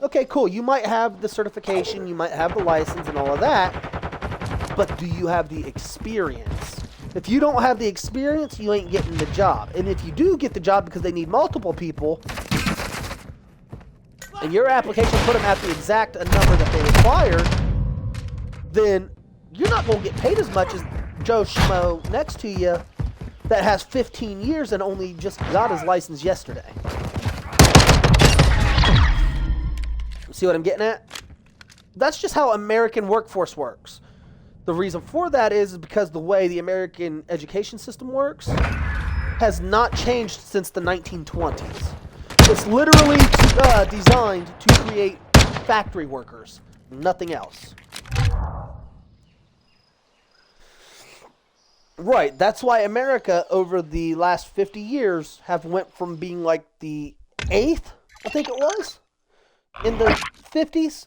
Speaker 1: Okay, cool. You might have the certification, you might have the license and all of that, but do you have the experience? If you don't have the experience, you ain't getting the job. And if you do get the job because they need multiple people, and your application put them at the exact number that they required, then you're not going to get paid as much as Joe Schmo next to you that has 15 years and only just got his license yesterday. See what I'm getting at? That's just how American workforce works. The reason for that is because the way the American education system works has not changed since the 1920s. It's literally designed to create factory workers, nothing else. Right, that's why America over the last 50 years have went from being like the 8th, I think it was, in the 50s.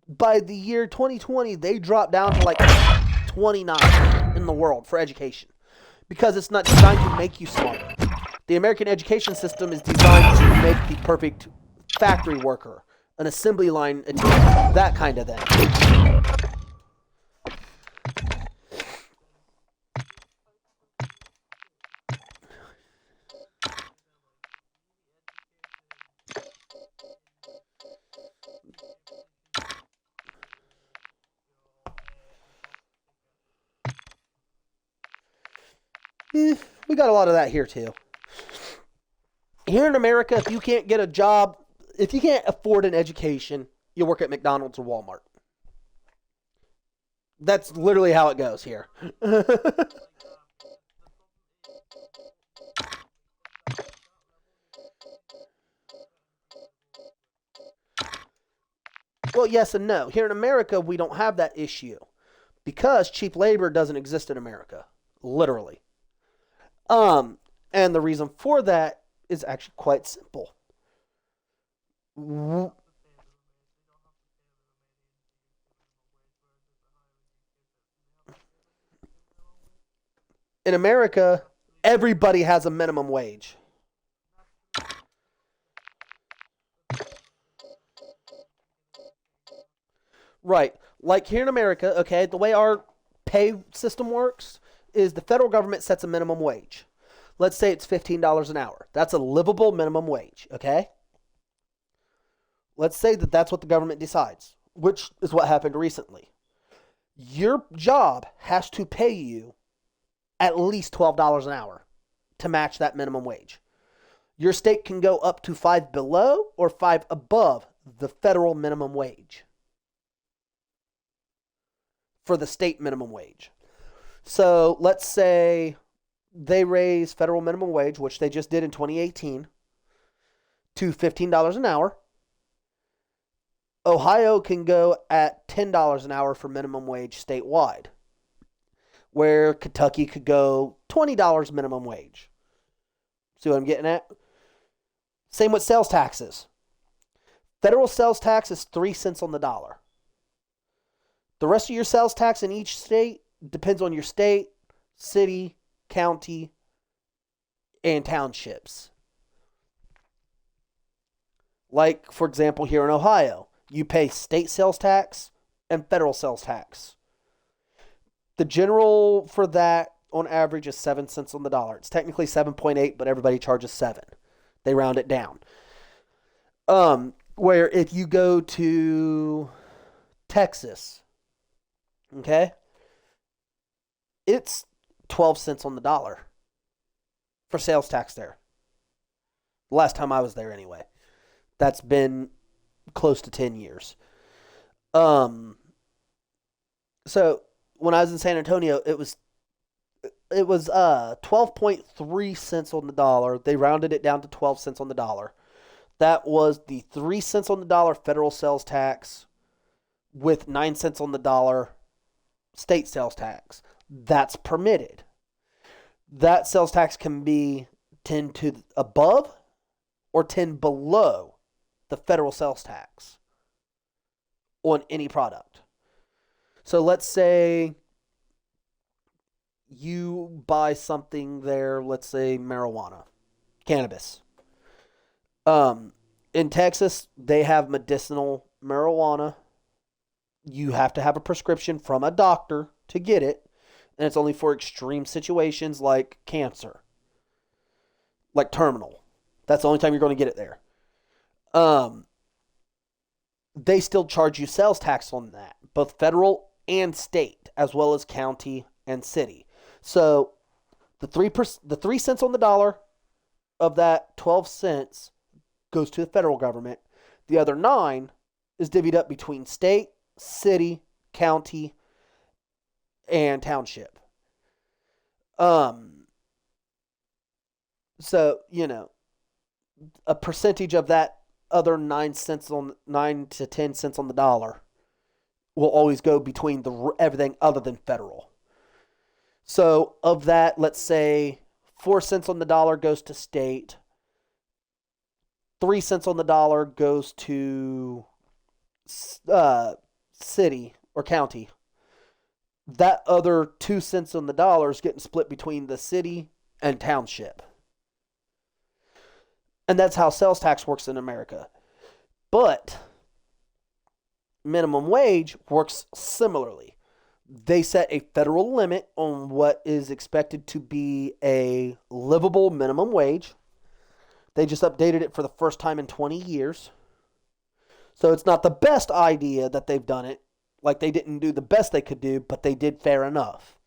Speaker 1: By the year 2020, they dropped down to like 29 in the world for education because it's not designed to make you smarter. The American education system is designed to make the perfect factory worker, an assembly line attendant, that kind of thing. We got a lot of that here too. Here in America, if you can't get a job, if you can't afford an education, you work at McDonald's or Walmart. That's literally how it goes here. Well, yes and no. Here in America, we don't have that issue because cheap labor doesn't exist in America, literally. And the reason for that is actually quite simple. In America, everybody has a minimum wage. Right. Like here in America, okay, the way our pay system works is the federal government sets a minimum wage. Let's say it's $15 an hour. That's a livable minimum wage, okay? Let's say that that's what the government decides, which is what happened recently. Your job has to pay you at least $12 an hour to match that minimum wage. Your state can go up to 5 below or 5 above the federal minimum wage for the state minimum wage. So let's say they raise federal minimum wage, which they just did in 2018, to $15 an hour. Ohio can go at $10 an hour for minimum wage statewide, where Kentucky could go $20 minimum wage. See what I'm getting at? Same with sales taxes. Federal sales tax is 3 cents on the dollar. The rest of your sales tax in each state depends on your state, city, county, and townships. Like, for example, here in Ohio, you pay state sales tax and federal sales tax. The general for that on average is 7 cents on the dollar. It's technically 7.8, but everybody charges 7. They round it down. Where if you go to Texas, okay, it's 12 cents on the dollar for sales tax there. Last time I was there anyway. That's been close to 10 years. So when I was in San Antonio, it was 12.3 cents on the dollar. They rounded it down to 12 cents on the dollar. That was the 3 cents on the dollar federal sales tax with 9 cents on the dollar state sales tax. That's permitted. That sales tax can be 10 to above or 10 below the federal sales tax on any product. So let's say you buy something there, let's say marijuana, cannabis. In Texas, they have medicinal marijuana. You have to have a prescription from a doctor to get it, and it's only for extreme situations like cancer, like terminal. That's the only time you're going to get it there. They still charge you sales tax on that, both federal and state, as well as county and city. So the 3 cents on the dollar of that 12 cents goes to the federal government. The other 9 is divvied up between state, city, county, and township. So, a percentage of that other 9 to 10 cents on the dollar will always go between everything other than federal. So of that, let's say 4 cents on the dollar goes to state, 3 cents on the dollar goes to city or county. That other 2 cents on the dollar is getting split between the city and township. And that's how sales tax works in America. But minimum wage works similarly. They set a federal limit on what is expected to be a livable minimum wage. They just updated it for the first time in 20 years. So it's not the best idea that they've done it. Like, they didn't do the best they could do, but they did fair enough.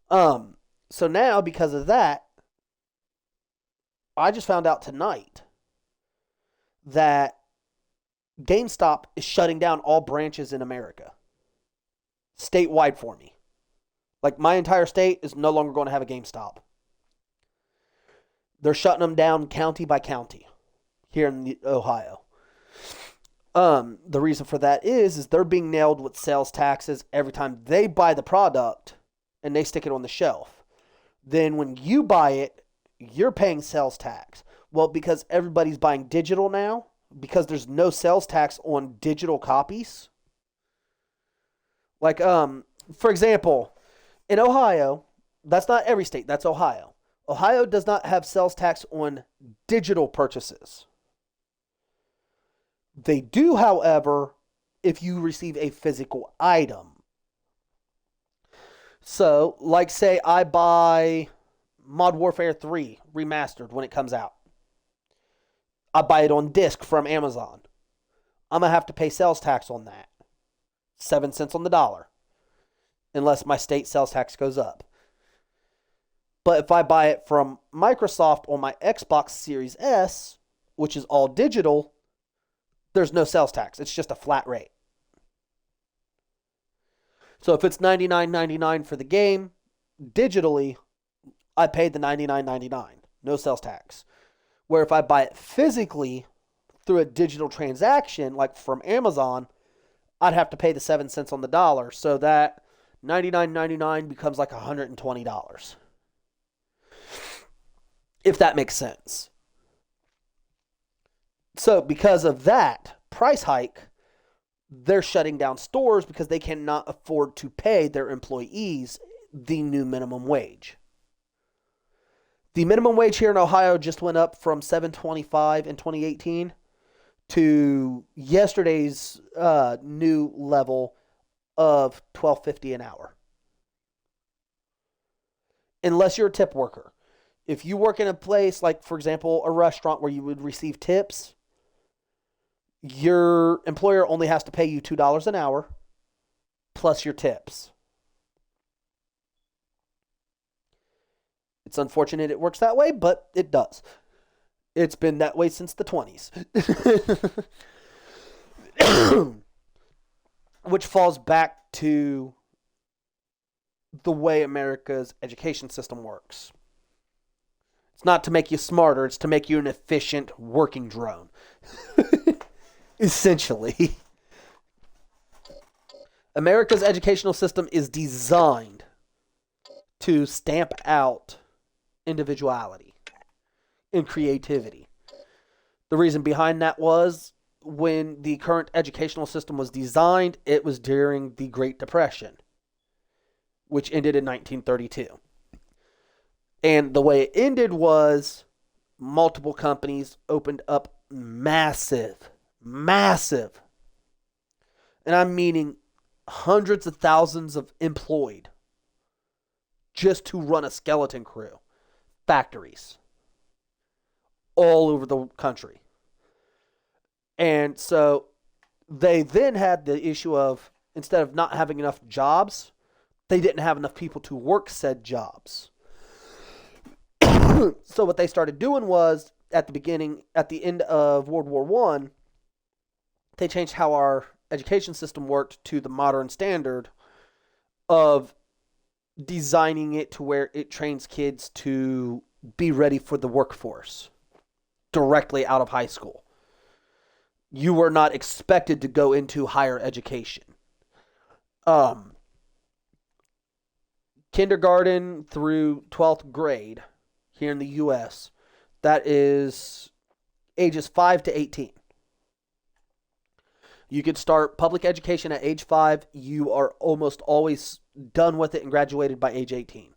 Speaker 1: So now, because of that, I just found out tonight that GameStop is shutting down all branches in America. Statewide for me. Like, my entire state is no longer going to have a GameStop. They're shutting them down county by county here in Ohio. The reason for that is they're being nailed with sales taxes every time they buy the product and they stick it on the shelf. Then when you buy it, you're paying sales tax. Well, because everybody's buying digital now, because there's no sales tax on digital copies. Like, for example, in Ohio, that's not every state, that's Ohio. Ohio does not have sales tax on digital purchases. They do, however, if you receive a physical item. So, like, say I buy Modern Warfare 3 Remastered when it comes out. I buy it on disc from Amazon. I'm going to have to pay sales tax on that. 7 cents on the dollar. Unless my state sales tax goes up. But if I buy it from Microsoft on my Xbox Series S, which is all digital, there's no sales tax. It's just a flat rate. So if it's $99.99 for the game, digitally, I paid the $99.99. No sales tax. Where if I buy it physically through a digital transaction, like from Amazon, I'd have to pay the 7 cents on the dollar. So that $99.99 becomes like $120. If that makes sense. So because of that price hike, they're shutting down stores because they cannot afford to pay their employees the new minimum wage. The minimum wage here in Ohio just went up from $7.25 in 2018 to yesterday's new level of $12.50 an hour. Unless you're a tip worker. If you work in a place like, for example, a restaurant where you would receive tips, your employer only has to pay you $2 an hour plus your tips. It's unfortunate it works that way, but it does. It's been that way since the 20s. Which falls back to the way America's education system works. It's not to make you smarter, it's to make you an efficient working drone. Essentially. America's educational system is designed to stamp out individuality and creativity. The reason behind that was when the current educational system was designed, it was during the Great Depression, which ended in 1932. And the way it ended was multiple companies opened up massive, and I'm meaning hundreds of thousands of employed just to run a skeleton crew factories all over the country. And so they then had the issue of, instead of not having enough jobs, they didn't have enough people to work said jobs. So what they started doing was, at the end of World War I, they changed how our education system worked to the modern standard of designing it to where it trains kids to be ready for the workforce directly out of high school. You were not expected to go into higher education. Kindergarten through 12th grade here in the U.S., that is ages 5 to 18. You could start public education at age 5. You are almost always done with it and graduated by age 18.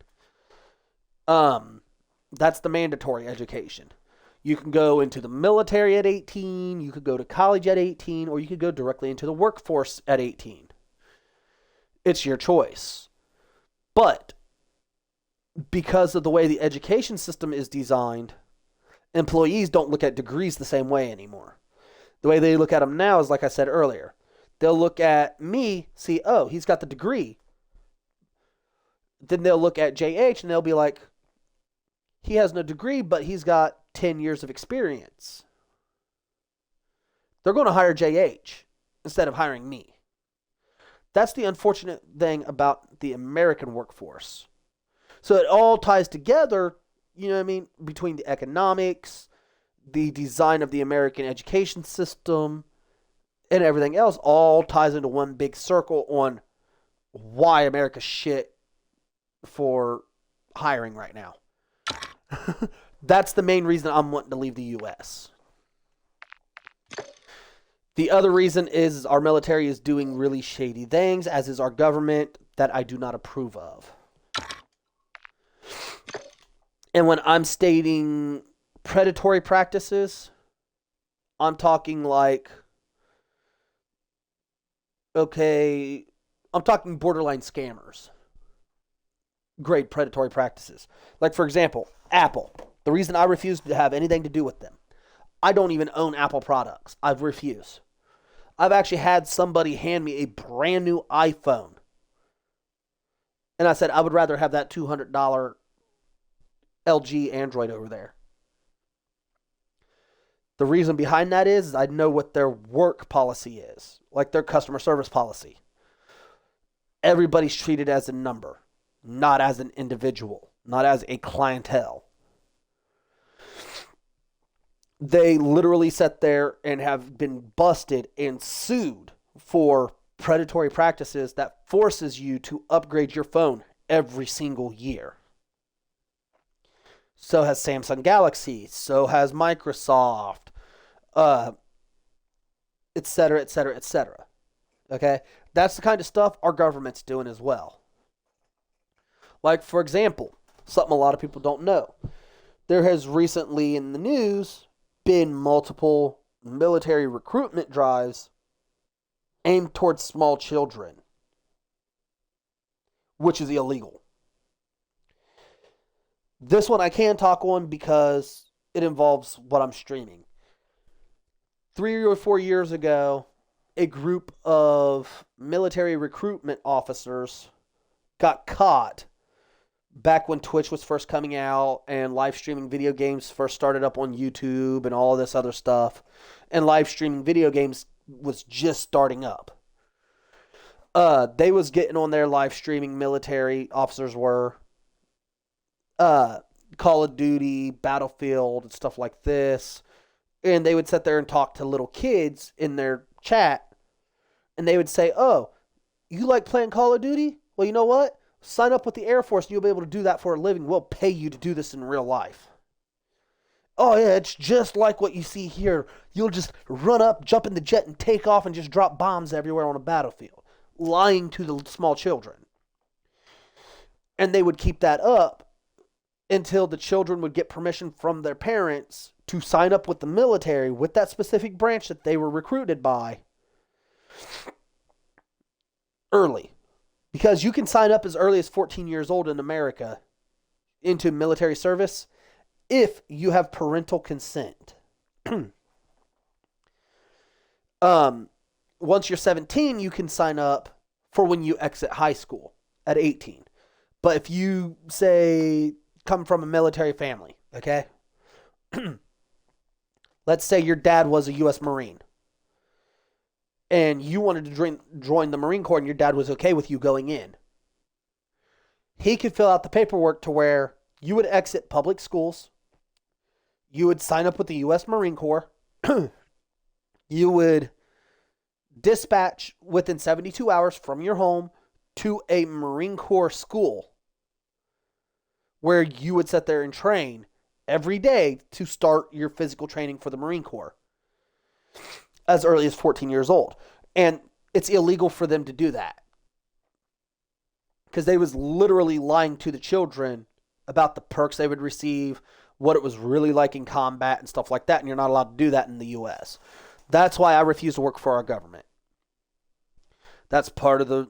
Speaker 1: That's the mandatory education. You can go into the military at 18, you could go to college at 18, or you could go directly into the workforce at 18. It's your choice. But because of the way the education system is designed, employees don't look at degrees the same way anymore. The way they look at them now is, like I said earlier, they'll look at me, see, oh, he's got the degree. Then they'll look at JH and they'll be like, he has no degree, but he's got 10 years of experience. They're going to hire JH instead of hiring me. That's the unfortunate thing about the American workforce. So it all ties together, you know what I mean, between the economics, the design of the American education system, and everything else, all ties into one big circle on why America's shit for hiring right now. That's the main reason I'm wanting to leave the U.S. The other reason is our military is doing really shady things, as is our government, that I do not approve of. And when I'm stating predatory practices, I'm talking like, okay, I'm talking borderline scammers. Grade predatory practices. Like, for example, Apple. The reason I refuse to have anything to do with them, I don't even own Apple products. I've refused. I've actually had somebody hand me a brand new iPhone. And I said, I would rather have that $200 LG Android over there. The reason behind that is I know what their work policy is, like their customer service policy. Everybody's treated as a number, not as an individual, not as a clientele. They literally sat there and have been busted and sued for predatory practices that forces you to upgrade your phone every single year. So has Samsung Galaxy, so has Microsoft, etc., etc., etc. Okay? That's the kind of stuff our government's doing as well. Like, for example, something a lot of people don't know. There has recently in the news been multiple military recruitment drives aimed towards small children which is illegal. This one I can talk on because it involves what I'm streaming. 3 or 4 years ago, a group of military recruitment officers got caught back when Twitch was first coming out and live streaming video games first started up on YouTube and all this other stuff. And live streaming video games was just starting up. They was getting on there live streaming, military officers were. Call of Duty, Battlefield, and stuff like this. And they would sit there and talk to little kids in their chat. And they would say, oh, you like playing Call of Duty? Well, you know what? Sign up with the Air Force and you'll be able to do that for a living. We'll pay you to do this in real life. Oh, yeah, it's just like what you see here. You'll just run up, jump in the jet, and take off and just drop bombs everywhere on a battlefield. Lying to the small children. And they would keep that up until the children would get permission from their parents to sign up with the military with that specific branch that they were recruited by early. Because you can sign up as early as 14 years old in America into military service if you have parental consent. Once you're 17, you can sign up for when you exit high school at 18. But if you, say, come from a military family, okay? Let's say your dad was a U.S. Marine. And you wanted to join the Marine Corps and your dad was okay with you going in. He could fill out the paperwork to where you would exit public schools. You would sign up with the U.S. Marine Corps. You would dispatch within 72 hours from your home to a Marine Corps school where you would sit there and train every day to start your physical training for the Marine Corps as early as 14 years old. And it's illegal for them to do that because they was literally lying to the children about the perks they would receive, what it was really like in combat and stuff like that, and you're not allowed to do that in the U.S. That's why I refuse to work for our government. That's part of the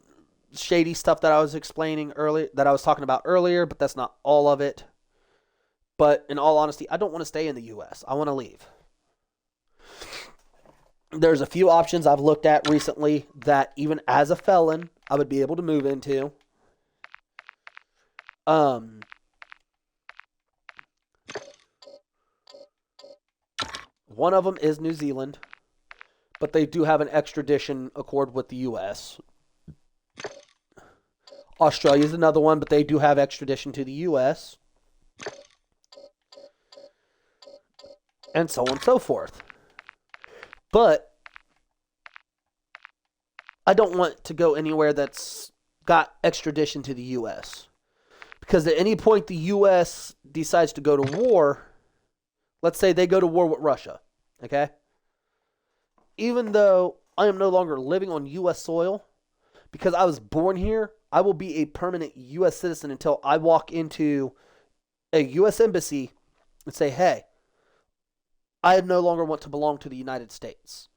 Speaker 1: shady stuff that I was explaining earlier, that I was talking about earlier, but that's not all of it. But in all honesty, I don't want to stay in the U.S. I want to leave. There's a few options I've looked at recently that even as a felon, I would be able to move into. One of them is New Zealand, but they do have an extradition accord with the U.S. Australia is another one, but they do have extradition to the U.S. And so on and so forth. But I don't want to go anywhere that's got extradition to the U.S. Because at any point the U.S. decides to go to war, let's say they go to war with Russia, okay? Even though I am no longer living on U.S. soil, because I was born here, I will be a permanent U.S. citizen until I walk into a U.S. embassy and say, hey, I no longer want to belong to the United States.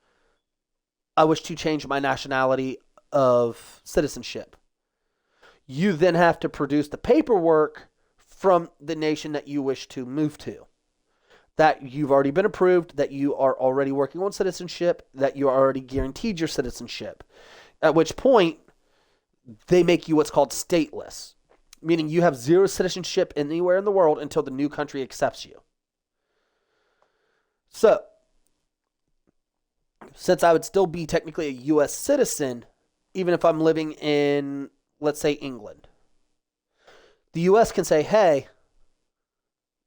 Speaker 1: I wish to change my nationality of citizenship. You then have to produce the paperwork from the nation that you wish to move to. That you've already been approved, that you are already working on citizenship, that you are already guaranteed your citizenship. At which point, they make you what's called stateless. Meaning you have zero citizenship anywhere in the world until the new country accepts you. So, since I would still be technically a U.S. citizen, even if I'm living in, let's say, England, the U.S. can say, hey,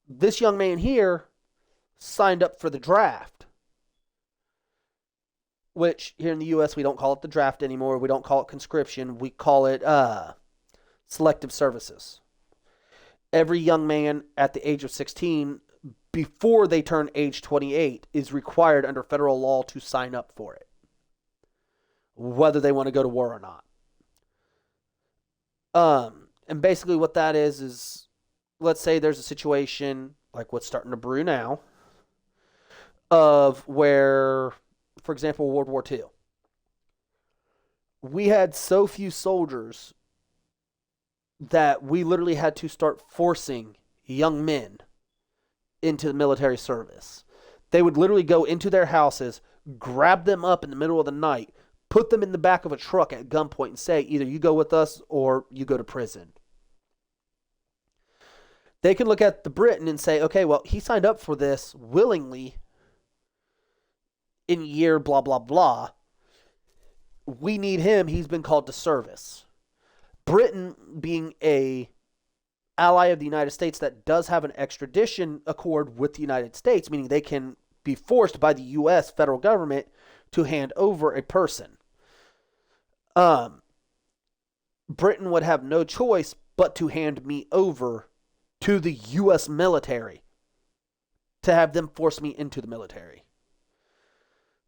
Speaker 1: this young man here signed up for the draft. Which, here in the U.S., we don't call it the draft anymore. We don't call it conscription. We call it selective services. Every young man at the age of 16, before they turn age 28, is required under federal law to sign up for it, whether they want to go to war or not. And basically what that is let's say there's a situation like what's starting to brew now of where, for example, World War II. We had so few soldiers that we literally had to start forcing young men into the military service. They would literally go into their houses, grab them up in the middle of the night, put them in the back of a truck at gunpoint, and say, either you go with us or you go to prison. They can look at the Briton and say, okay, well, he signed up for this willingly in year blah, blah, blah. We need him. He's been called to service. Britain, being a ally of the United States that does have an extradition accord with the United States, meaning they can be forced by the U.S. federal government to hand over a person. Britain would have no choice but to hand me over to the U.S. military to have them force me into the military.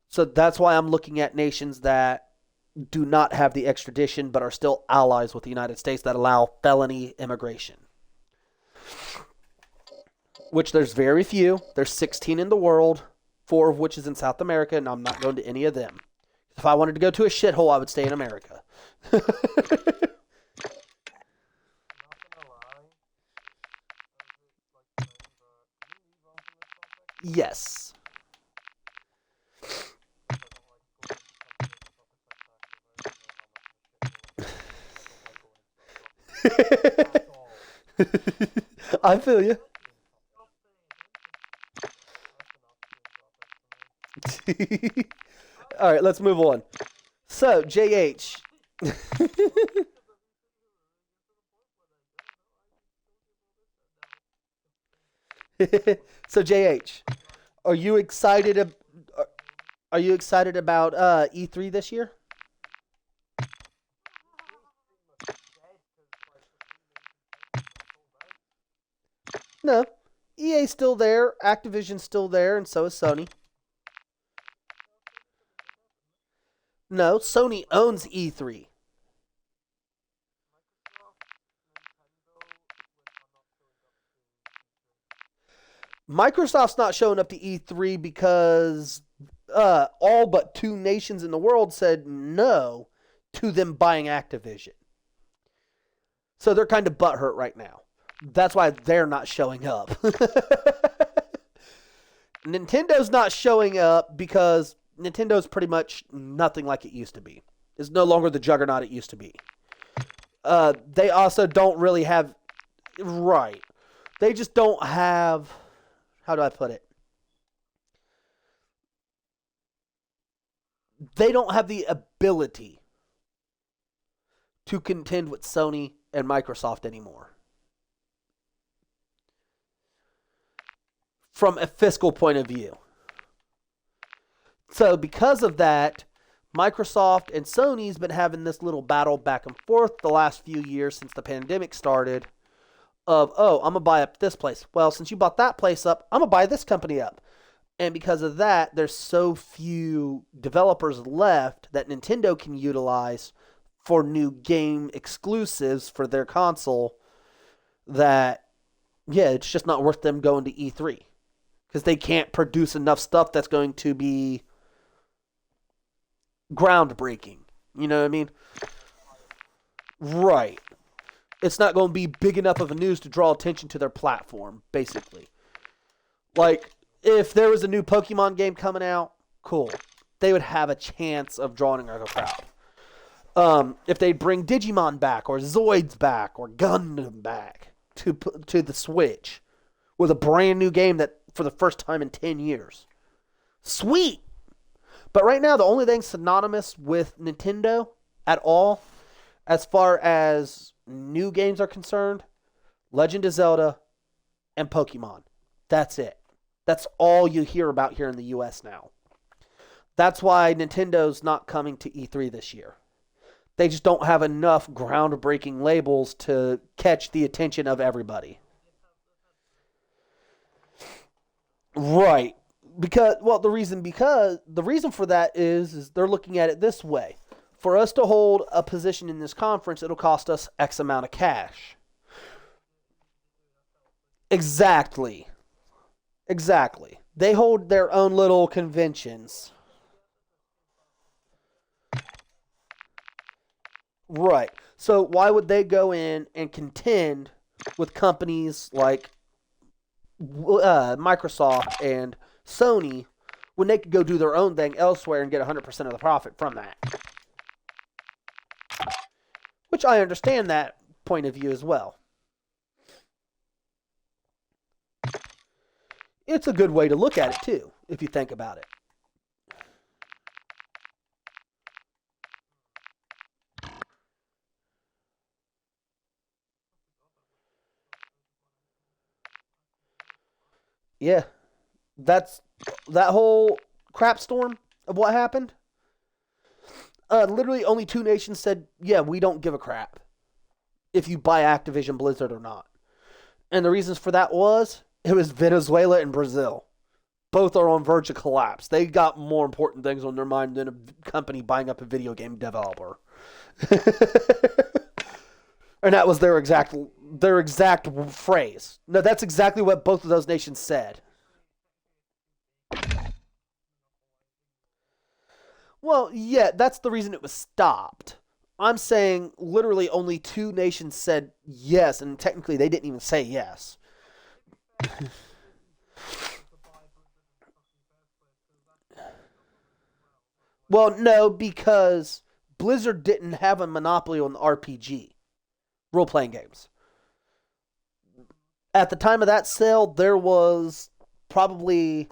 Speaker 1: So that's why I'm looking at nations that do not have the extradition but are still allies with the United States that allow felony immigration. Which there's very few. There's 16 in the world, 4 of which is in South America, and I'm not going to any of them. If I wanted to go to a shithole, I would stay in America. Yes. I feel you. All right, let's move on. So, JH. So, JH, are you excited? Are you excited about E3 this year? No. EA's still there, Activision's still there, and so is Sony. No, Sony owns E3. Microsoft's not showing up to E3 because all but 2 nations in the world said no to them buying Activision. So they're kind of butthurt right now. That's why they're not showing up. Nintendo's not showing up because Nintendo's pretty much nothing like it used to be. It's no longer the juggernaut it used to be. They also don't really have... Right. They just don't have... How do I put it? They don't have the ability to contend with Sony and Microsoft anymore. From a fiscal point of view. So because of that, Microsoft and Sony's been having this little battle back and forth the last few years since the pandemic started of, oh, I'm going to buy up this place. Well, since you bought that place up, I'm going to buy this company up. And because of that, there's so few developers left that Nintendo can utilize for new game exclusives for their console that, yeah, it's just not worth them going to E3. Because they can't produce enough stuff that's going to be groundbreaking. You know what I mean? Right. It's not going to be big enough of a news to draw attention to their platform, basically. Like, if there was a new Pokemon game coming out, cool. They would have a chance of drawing a crowd. If they bring Digimon back, or Zoids back, or Gundam back to the Switch with a brand new game that for the first time in 10 years. Sweet! But right now, the only thing synonymous with Nintendo at all, as far as new games are concerned, Legend of Zelda and Pokemon. That's it. That's all you hear about here in the US now. That's why Nintendo's not coming to E3 this year. They just don't have enough groundbreaking labels to catch the attention of everybody. Right. The reason for that is they're looking at it this way. For us to hold a position in this conference, it'll cost us X amount of cash. Exactly. They hold their own little conventions. Right. So why would they go in and contend with companies like Microsoft and Sony when they could go do their own thing elsewhere and get 100% of the profit from that? Which I understand that point of view as well. It's a good way to look at it too, if you think about it. Yeah, that's that whole crap storm of what happened. Literally, only two nations said, "Yeah, we don't give a crap if you buy Activision Blizzard or not." And the reasons for that was it was Venezuela and Brazil. Both are on verge of collapse. They got more important things on their mind than a company buying up a video game developer. And that was their exact phrase. No, that's exactly what both of those nations said. Well, yeah, that's the reason it was stopped. I'm saying literally only two nations said yes, and technically they didn't even say yes. Well, no, because Blizzard didn't have a monopoly on the RPG, role playing games. At the time of that sale, there was probably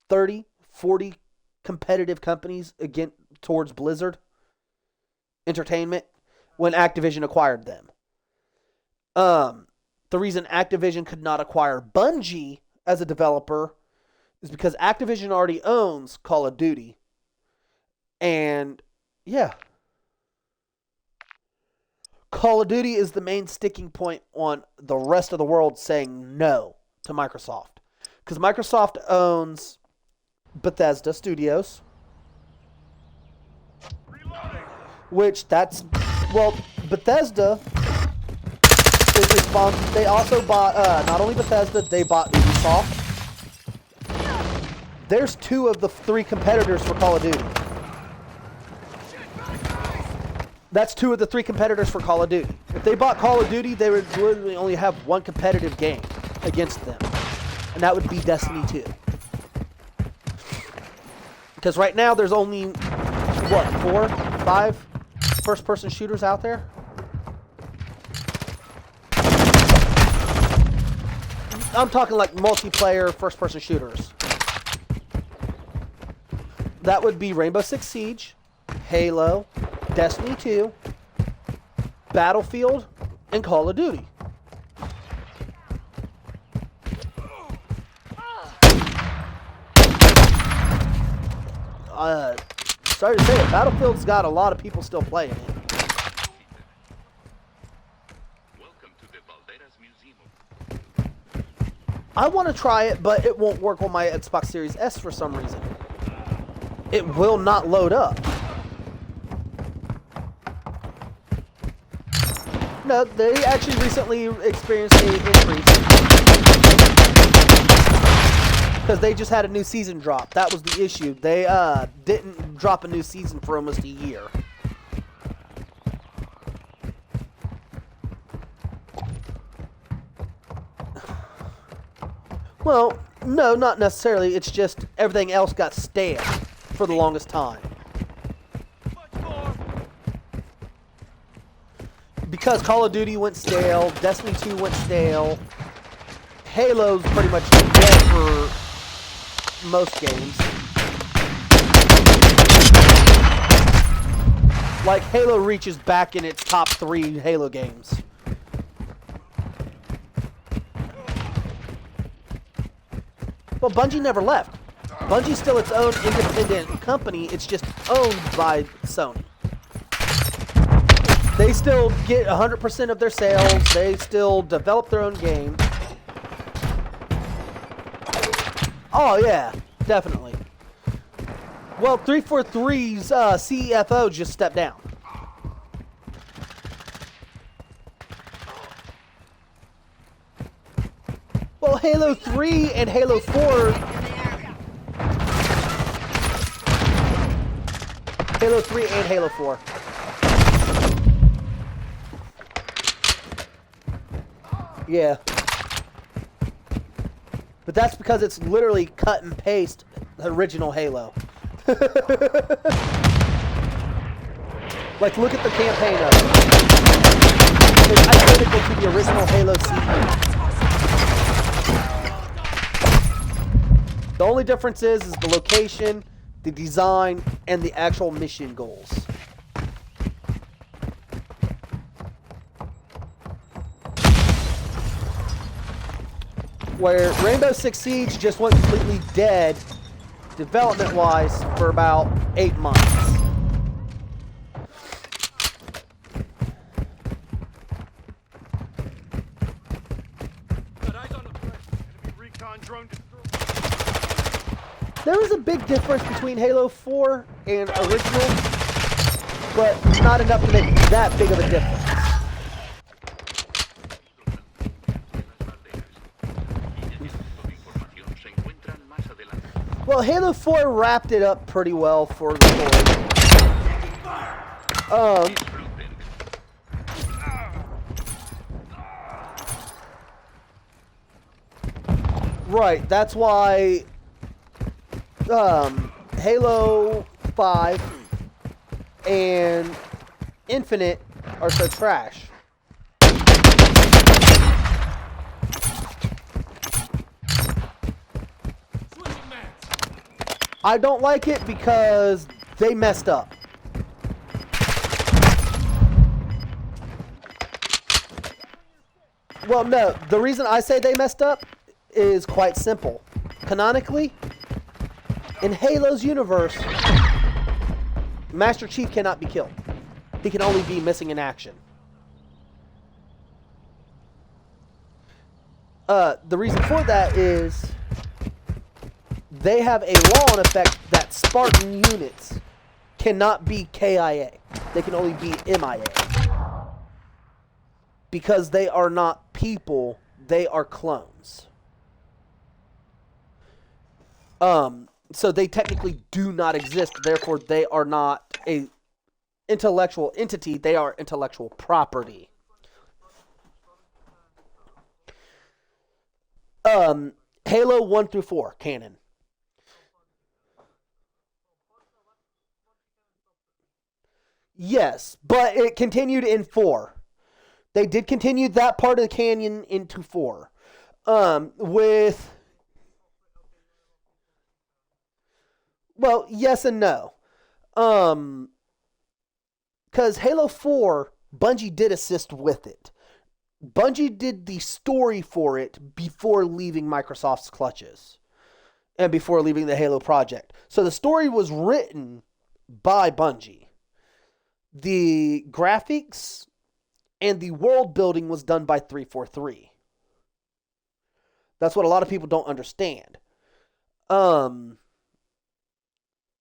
Speaker 1: 30, 40 competitive companies again towards Blizzard Entertainment when Activision acquired them. The reason Activision could not acquire Bungie as a developer is because Activision already owns Call of Duty. And yeah, Call of Duty is the main sticking point on the rest of the world saying no to Microsoft. Because Microsoft owns Bethesda Studios, which Bethesda is responsible. They also bought, not only Bethesda, they bought Ubisoft. There's two of the three competitors for Call of Duty. That's two of the three competitors for Call of Duty. If they bought Call of Duty, they would literally only have one competitive game against them. And that would be Destiny 2. Because right now there's only, 4, 5 first-person shooters out there? I'm talking like multiplayer first-person shooters. That would be Rainbow Six Siege, Halo, Destiny 2, Battlefield, and Call of Duty. Sorry to say it, Battlefield's got a lot of people still playing it.
Speaker 3: Welcome to the Valderas Museum.
Speaker 1: I want to try it, but it won't work on my Xbox Series S for some reason. It will not load up. No, they actually recently experienced an increase. Because they just had a new season drop. That was the issue. They didn't drop a new season for almost a year. Well, no, not necessarily. It's just everything else got stale for the longest time. Because Call of Duty went stale, Destiny 2 went stale, Halo's pretty much dead for most games. Like, Halo reaches back in its top 3 Halo games. Well, Bungie never left. Bungie's still its own independent company, it's just owned by Sony. They still get 100% of their sales. They still develop their own game. Oh, yeah. Definitely. Well, 343's CFO just stepped down. Well, Halo 3 and Halo 4... Halo 3 and Halo 4. Yeah. But that's because it's literally cut and paste the original Halo. Like, look at the campaign of it. It's identical to the original Halo CD. The only difference is the location, the design, and the actual mission goals. Where Rainbow Six Siege just went completely dead, development-wise, for about 8 months. There is a big difference between Halo 4 and original, but not enough to make that big of a difference. Well, Halo 4 wrapped it up pretty well for the story. Right, that's why Halo 5 and Infinite are so trash. I don't like it because they messed up. Well, no, the reason I say they messed up is quite simple. Canonically, in Halo's universe, Master Chief cannot be killed. He can only be missing in action. The reason for that is they have a law in effect that Spartan units cannot be KIA. They can only be MIA. Because they are not people, they are clones. So they technically do not exist, therefore they are not a intellectual entity, they are intellectual property. Halo 1 through 4, canon. Yes, but it continued in 4. They did continue that part of the canon into 4. With... Well, yes and no. Because Halo 4, Bungie did assist with it. Bungie did the story for it before leaving Microsoft's clutches. And before leaving the Halo project. So the story was written by Bungie. The graphics and the world building was done by 343. That's what a lot of people don't understand.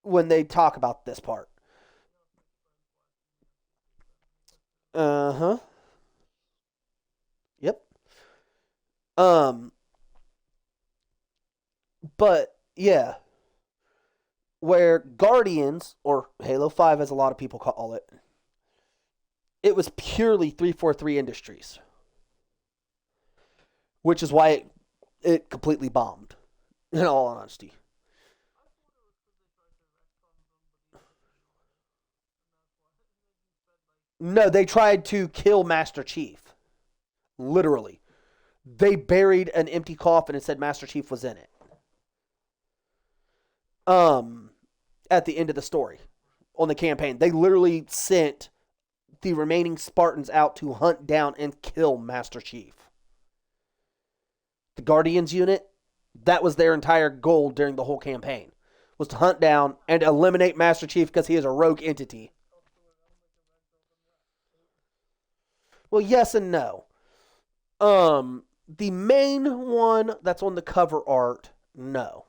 Speaker 1: When they talk about this part. Uh-huh. Yep. But, yeah. Where Guardians, or Halo 5 as a lot of people call it, it was purely 343 Industries. Which is why it completely bombed, in all honesty. No, they tried to kill Master Chief. Literally. They buried an empty coffin and said Master Chief was in it. At the end of the story. On the campaign. They literally sent the remaining Spartans out to hunt down and kill Master Chief. The Guardians unit, that was their entire goal during the whole campaign. Was to hunt down and eliminate Master Chief because he is a rogue entity. Well, yes and no. The main one that's on the cover art, no.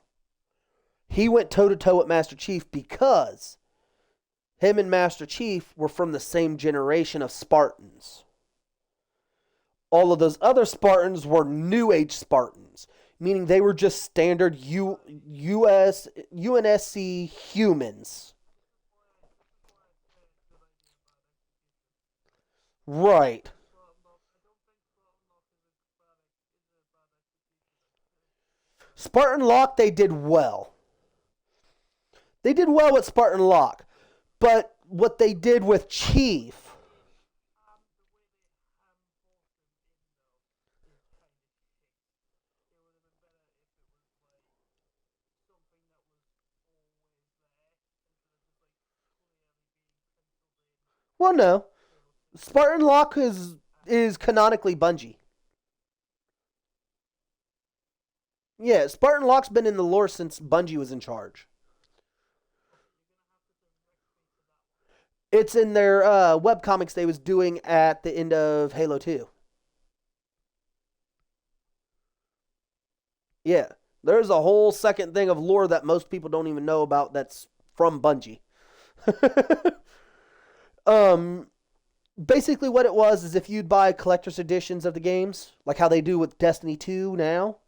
Speaker 1: He went toe-to-toe with Master Chief because him and Master Chief were from the same generation of Spartans. All of those other Spartans were New Age Spartans, meaning they were just standard UNSC humans. Right. Spartan Locke, they did well. They did well with Spartan Locke. But what they did with Chief. Well, no. Spartan Locke is canonically Bungie. Yeah, Spartan Locke's been in the lore since Bungie was in charge. It's in their webcomics they was doing at the end of Halo 2. Yeah. There's a whole second thing of lore that most people don't even know about that's from Bungie. um Basically what it was is if you'd buy collector's editions of the games, like how they do with Destiny 2 now,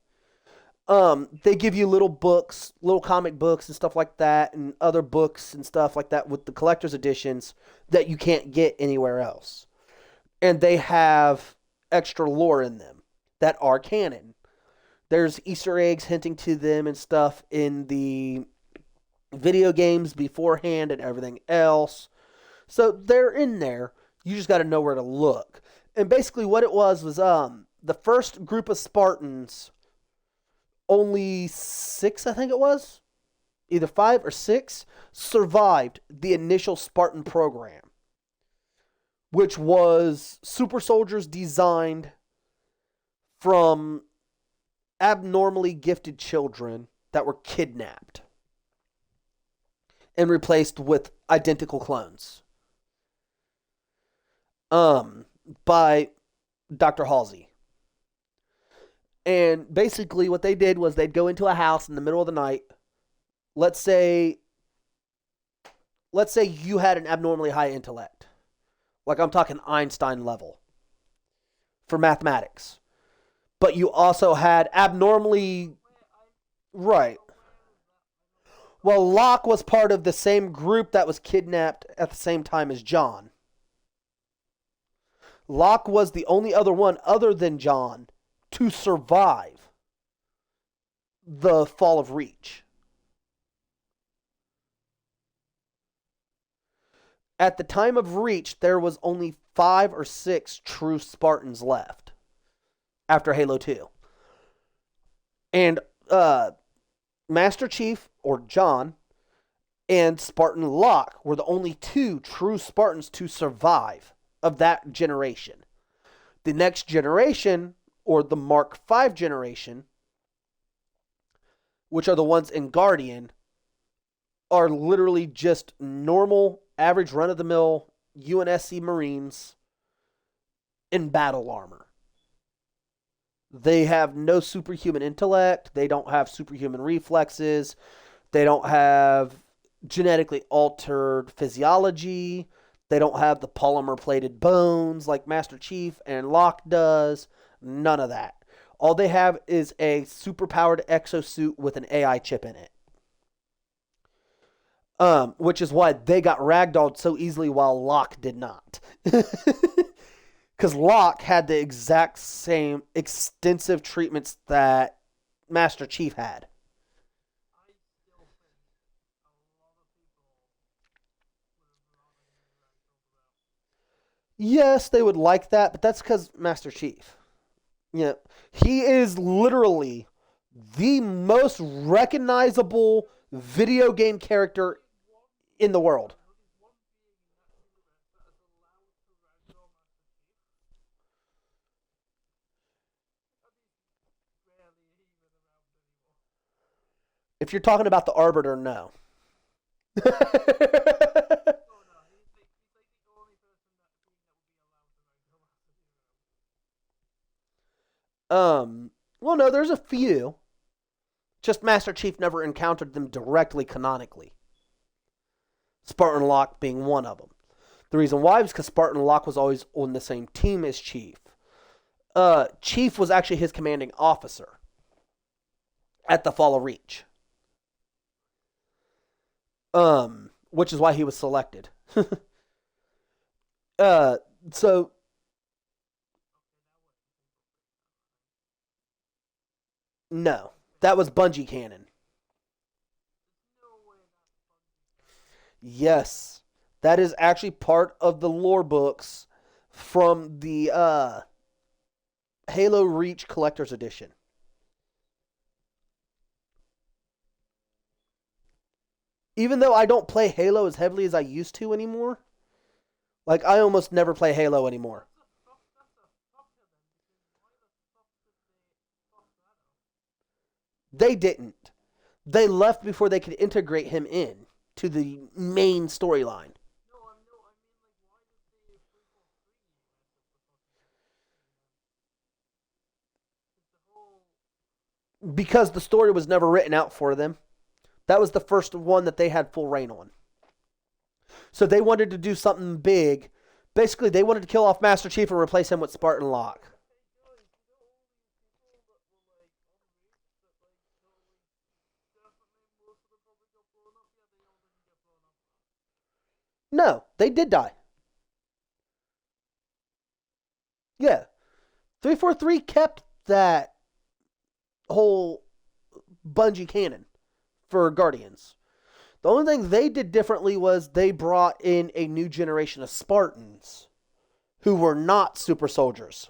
Speaker 1: they give you little books, little comic books and stuff like that, and other books and stuff like that with the collector's editions that you can't get anywhere else. And they have extra lore in them that are canon. There's Easter eggs hinting to them and stuff in the video games beforehand and everything else. So they're in there. You just got to know where to look. And basically what it was the first group of Spartans, only 6, I think it was, either 5 or 6, survived the initial Spartan program, which was super soldiers designed from abnormally gifted children that were kidnapped and replaced with identical clones by Dr. Halsey. And basically what they did was they'd go into a house in the middle of the night. Let's say you had an abnormally high intellect. Like I'm talking Einstein level for mathematics. But you also had abnormally... Right. Well, Locke was part of the same group that was kidnapped at the same time as John. Locke was the only other one other than John to survive the fall of Reach. At the time of Reach, there was only 5 or 6 true Spartans left after Halo 2. And Master Chief, or John, and Spartan Locke were the only 2 true Spartans to survive of that generation. The next generation, or the Mark V generation, which are the ones in Guardian, are literally just normal, average run-of-the-mill UNSC Marines in battle armor. They have no superhuman intellect. They don't have superhuman reflexes. They don't have genetically altered physiology. They don't have the polymer-plated bones like Master Chief and Locke does. None of that. All they have is a super-powered exosuit with an AI chip in it. Which is why they got ragdolled so easily while Locke did not. Because Locke had the exact same extensive treatments that Master Chief had. Yes, they would like that, but that's because Master Chief. Yeah, he is literally the most recognizable video game character in the world. If you're talking about the Arbiter, no. Well, no, there's a few. Just Master Chief never encountered them directly canonically. Spartan Locke being one of them. The reason why was because Spartan Locke was always on the same team as Chief. Chief was actually his commanding officer at the Fall of Reach. Which is why he was selected. So no. That was Bungie canon. Yes. That is actually part of the lore books from the Halo Reach Collector's Edition. Even though I don't play Halo as heavily as I used to anymore, like I almost never play Halo anymore. They didn't. They left before they could integrate him in to the main storyline. Because the story was never written out for them. That was the first one that they had full reign on. So they wanted to do something big. Basically, they wanted to kill off Master Chief and replace him with Spartan Locke. No, they did die. Yeah. 343 kept that whole Bungie canon for Guardians. The only thing they did differently was they brought in a new generation of Spartans who were not super soldiers.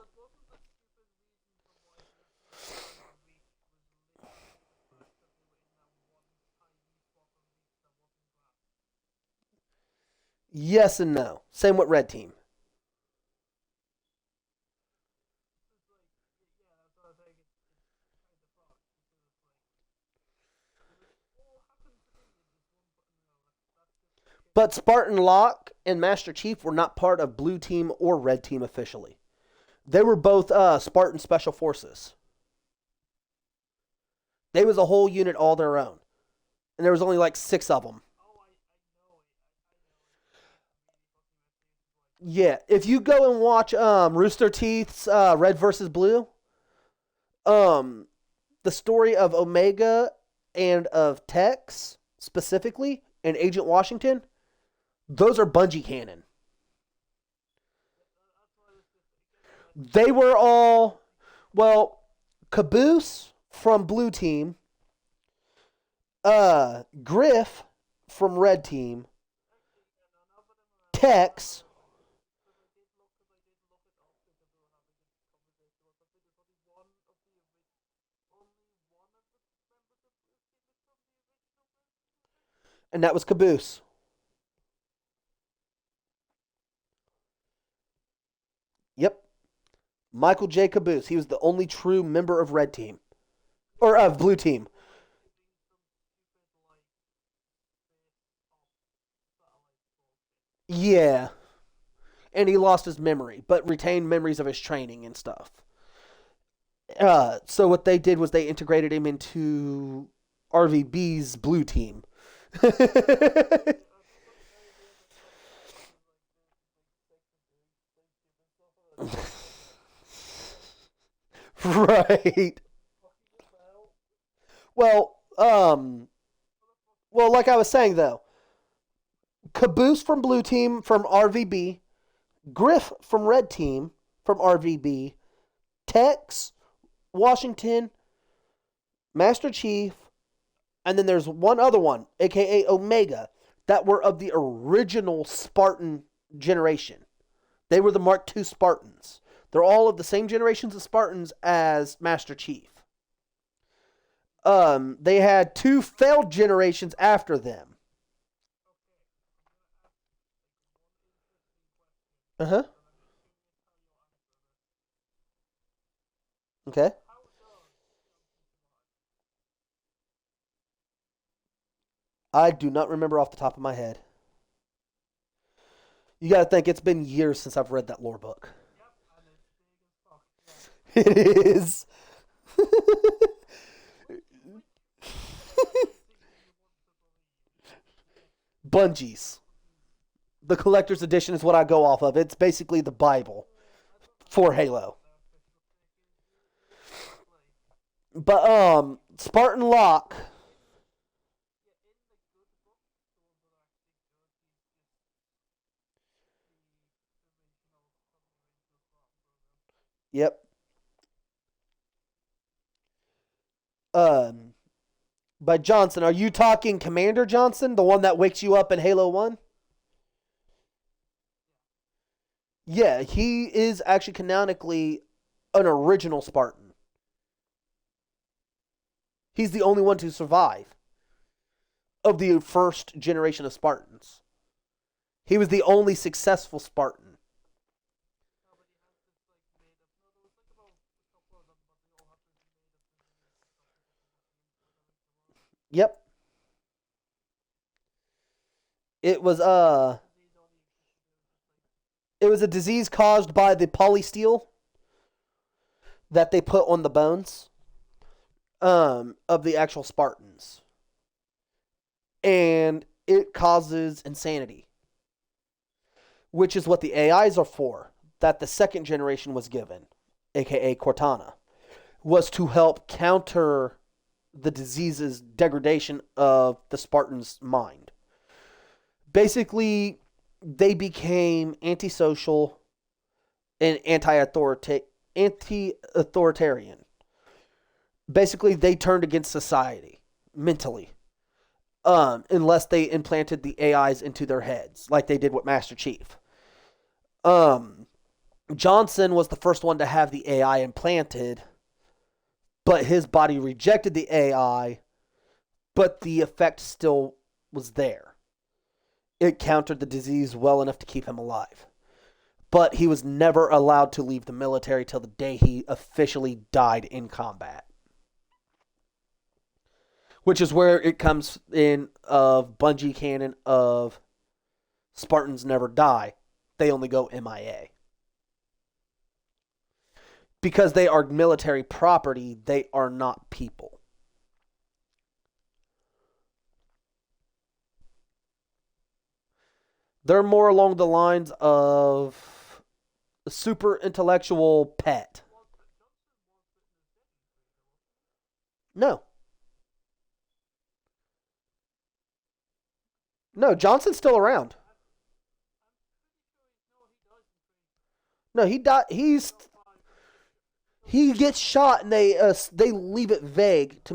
Speaker 1: Yes and no. Same with Red Team. But Spartan Locke and Master Chief were not part of Blue Team or Red Team officially. They were both Spartan Special Forces. They was a whole unit all their own. And there was only like 6 of them. Yeah, if you go and watch Rooster Teeth's Red versus Blue, um, the story of Omega and of Tex specifically and Agent Washington, those are Bungie canon. They were all, well, Caboose from Blue Team, Griff from Red Team, Tex. And that was Caboose. Yep. Michael J. Caboose. He was the only true member of Red Team. Or of Blue Team. Yeah. And he lost his memory, but retained memories of his training and stuff. So what they did was they integrated him into RVB's Blue Team. Right. Well, like I was saying though, Caboose from Blue Team from RVB, Griff from Red Team from RVB, Tex, Washington, Master Chief, and then there's one other one, aka Omega, that were of the original Spartan generation. They were the Mark II Spartans. They're all of the same generations of Spartans as Master Chief. They had 2 failed generations after them. Uh huh. Okay. I do not remember off the top of my head. You got to think it's been years since I've read that lore book. It is. Bungie's. The collector's edition is what I go off of. It's basically the Bible for Halo. But Spartan Locke. Yep. By Johnson, are you talking Commander Johnson, the one that wakes you up in Halo 1? Yeah, he is actually canonically an original Spartan. He's the only one to survive of the first generation of Spartans. He was the only successful Spartan. Yep. It was it was a disease caused by the polysteel that they put on the bones of the actual Spartans. And it causes insanity, which is what the AIs are for, that the second generation was given, aka Cortana, was to help counter the disease's degradation of the Spartan's mind. Basically, they became antisocial and anti-authoritarian. Basically, they turned against society mentally, unless they implanted the AIs into their heads, like they did with Master Chief. Johnson was the first one to have the AI implanted, but his body rejected the AI, but the effect still was there. It countered the disease well enough to keep him alive. But he was never allowed to leave the military till the day he officially died in combat. Which is where it comes in of Bungie canon of Spartans never die. They only go MIA. Because they are military property, they are not people. They're more along the lines of a super intellectual pet. No. No, Johnson's still around. No, he died. He gets shot, and they leave it vague to